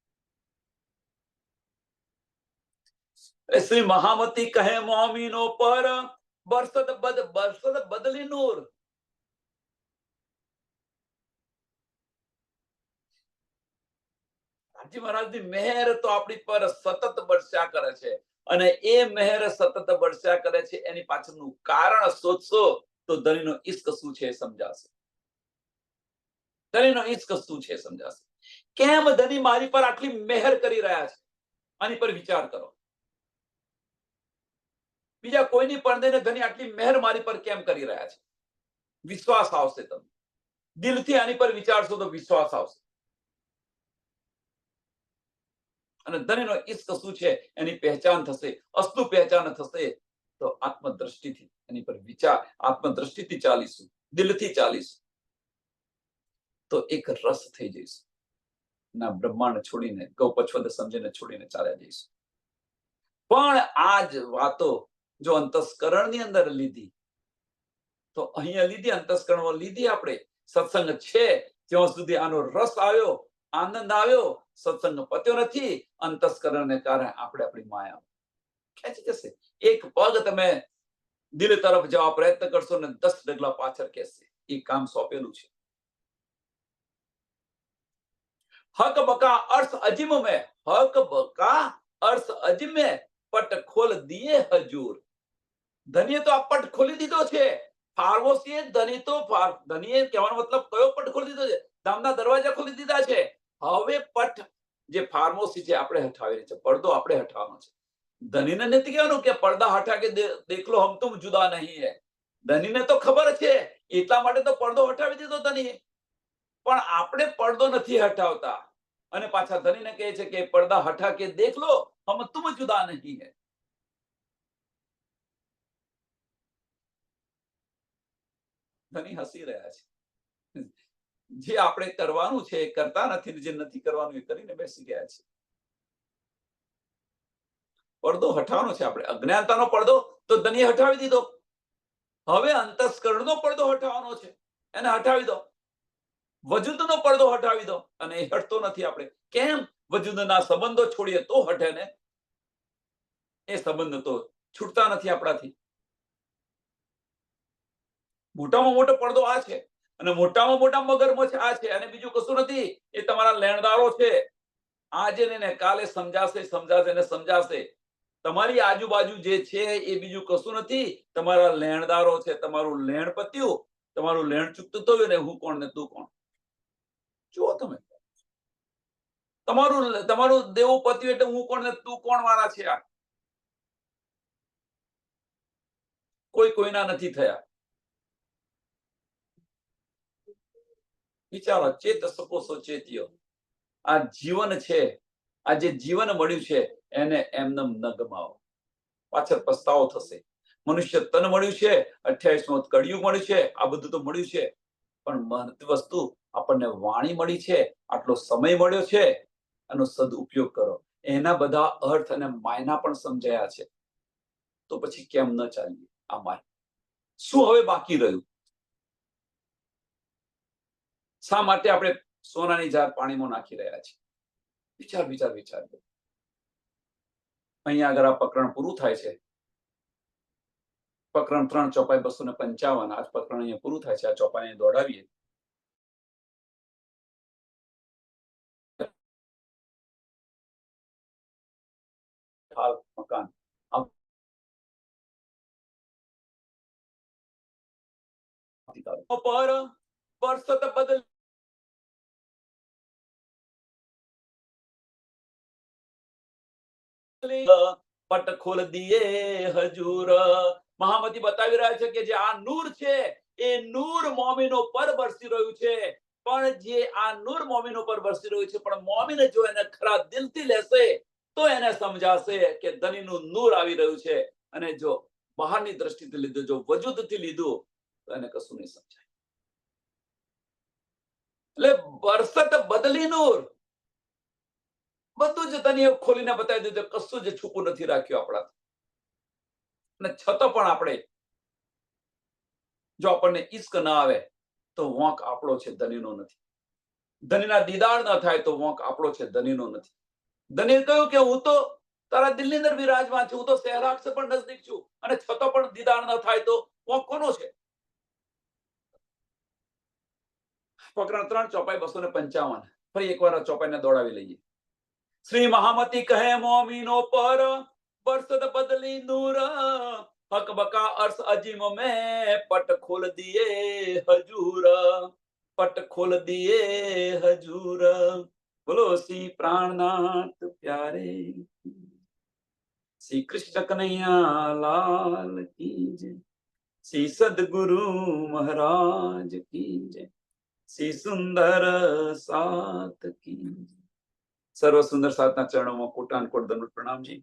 શ્રી મહામતી કહે મોમીનો પર બરસત બદલી નૂર. રાજી મહારાજની મહેર તો આપણી પર સતત બરસ્યા કરે છે, અને એ મહેર સતત બરસ્યા કરે છે એની પાછળનું કારણ શોધશો તો ધણીનો ઈશ્ક શું છે સમજાશે. ધણીનો ઈશ્ક શું છે સમજાશે. કેમ ધણી મારી પર આટલી મહેર કરી રહ્યા છે, આની પર વિચાર કરો. બીજા કોઈની પડદે ધણી આટલી મહેર મારી પર કેમ કરી રહ્યા છે? વિશ્વાસ આવશે. તમે દિલથી આની પર વિચારશો તો વિશ્વાસ આવશે. અને ધણીનો ઈશ્ક શું છે એની પહેચાન થશે. અસલ પહેચાન થશે તો આત્મદ્રષ્ટિથી એની પર વિચાર, આત્મદ્રષ્ટિથી ચાલીશું, દિલથી ચાલીશું તો એક રસ થઈ જઈશું. ના બ્રહ્માંડ છોડીને, ગૌપછવદ સમજીને છોડીને ચાલ્યા જઈશું. પણ આ જ વાતો જો અંતસ્કરણની અંદર લીધી તો અહીંયા લીધી, અંતસ્કરણમાં લીધી આપણે. સત્સંગ છે ત્યાં સુધી આનો રસ આવ્યો, આનંદ આવ્યો. સત્સંગ પત્યો નથી, અંતસ્કરણને કારણે આપણે આપણી માયા ખેંચી જશે. એક પગ તમે દિલ તરફ જવા પ્રયત્ન કરશો ને 10 ડગલા પાછળ ખેંચશે. એ કામ સોંપેલું છે. હક બકા અર્થ અજીમ મેં, હક બકા અર્થ અજીમ મેં પટ ખોલ દિए હજૂર. ધણીએ તો આ પટ ખોલી દીધો છે. ફાર્મોસીએ ધણી તો ધણીએ કહેવાનો મતલબ કયો પટ ખોલી દીધો છે? ધામના દરવાજા ખોલી દીધા છે. હવે પટ જે ફાર્મોસી છે આપણે હટાવી છે, પડદો આપણે હટાવવાનો છે. ધણીને નથી કહેવાનું કે પડદા હટા કે દેખ લો હમ તુમ જુદા નહીં હે. ધણીને તો ખબર છે, એટલા માટે તો પડદો હટાવી દીધો ધણીએ. પણ આપણે પડદો નથી હટાવતા અને પાછા ધણીને કહે છે કે પડદા હટા કે દેખ લો હમ તુમ જુદા નહીં હે. ધણી હસી રહ્યા છે. જે આપણે કરવાનું છે એ કરતા નથી, જે નથી કરવાનું એ કરીને બેસી ગયા છે. પડદો હટાવવાનો છે આપણે. અજ્ઞાનતાનો પડદો તો ધણીએ હટાવી દીધો. હવે અંતસ્કરણનો પડદો હટાવવાનો છે, એને હટાવી દો. વજુદનો પડદો હટાવી દો, અને એ હટતો નથી. આપણે કેમ? વજુદના સંબંધો છોડીએ તો હટે ને. એ સંબંધ તો છૂટતા નથી આપણાથી. મોટામાં મોટો પડદો આ છે, અને મોટામાં મોટા મગરમચ્છ આ છે, અને બીજું કશું નથી. એ તમારા લેણદારો છે. આજે ને કાલે સમજાશે. તમારી આજુબાજુ જે છે એ બીજું કશું નથી. તમારા લેણદારો છે. તમારું લેણ પત્યું, તમારું લેણ ચૂકતું થયું ને હું કોણ ને તું કોણ. જુઓ તમે, તમારું દેવું પત્યું એટલે હું કોણ ને તું કોણ વાળા છે. આ કોઈ કોઈના નથી થયા. વિચારો, ચેત સપોસો ચેત્યો. આ જીવન છે, આ જે જીવન મળ્યું છે એને એમને ન ગમાવો. પાછળ પસ્તાવો થશે. મનુષ્ય તન મળ્યું છે, 28મો કળિયુગ મળ્યું છે, આ બધું તો મળ્યું છે. પણ મહત્વ વસ્તુ આપણને વાણી મળી છે, આટલો સમય મળ્યો છે, એનો સદુપયોગ કરો. એના બધા અર્થ અને માયના પણ સમજાયા છે. તો પછી કેમ ન ચાલીએ આ માર્ગ? શું હવે બાકી રહ્યું? શા માટે આપણે સોનાની જાર પાણીમાં નાખી રહ્યા છીએ? વિચાર વિચાર વિચાર. અહીંયા આગળ આ પ્રકરણ પૂરું થાય છે. પ્રકરણ 3 ચોપાઈ 255. આ પ્રકરણ અહીંયા પૂરું થાય છે. આ ચોપાઈને દોડાવીએ. હાલ મકાન પર વર્ષત બદલ પટ ખોલ દિયે હજૂર. મહામતી બતાવી રહ્યા છે કે જે આ નૂર છે એ નૂર મોમીનો પર વરસી રહ્યું છે. પણ જે આ નૂર મોમીનો પર વરસી રહ્યું છે, પણ મોમીને જો એને ખરા દિલથી લેશે તો એને સમજાશે કે ધનીનું નૂર આવી રહ્યું છે. અને જો બહારની દ્રષ્ટિથી લીધું, જો વજૂદથી લીધું, તો એને કશું નહીં સમજાય. એટલે બરસત બદલી નૂર, બધું જ તને ખોલીને બતાવી દીધું, કશું જ છુપું નથી રાખ્યું આપણા. અને છતાં પણ આપણે, જો આપણને ઈશ્ક ના આવે તો વોંક આપણો છે, ધનીનો નથી. ધનીના દીદાર ન થાય તો વોંક આપણો છે, ધનીનો નથી. ધનીએ કહ્યું કે હું તો તારા દિલની અંદર વિરાજમાન છું, હું તો સહેરાગ સે પણ નજદીક છું, અને છતાં પણ દીદાર ન થાય તો વોંક કોનો છે? પ્રકરણ 3 ચોપાઈ 255. ફરી એકવાર આ ચોપાઈને દોડાવી લઈએ. શ્રી મહામતી કહે મોમીનો પર બરસત બદલી નૂર, હક બકા અર્શ અજીમ में पट खोल दिए हजूर, पट खोल दिए हजूर. बोलो श्री प्राणनाथ प्यारे श्री कृष्ण कन्हैया लाल की जय, श्री सदगुरु महाराज की जय, श्री सुंदर सात की जय. સર્વ સુંદર સાતના ચરણોમાં કોટાન કોટ દંડ પ્રણામજી.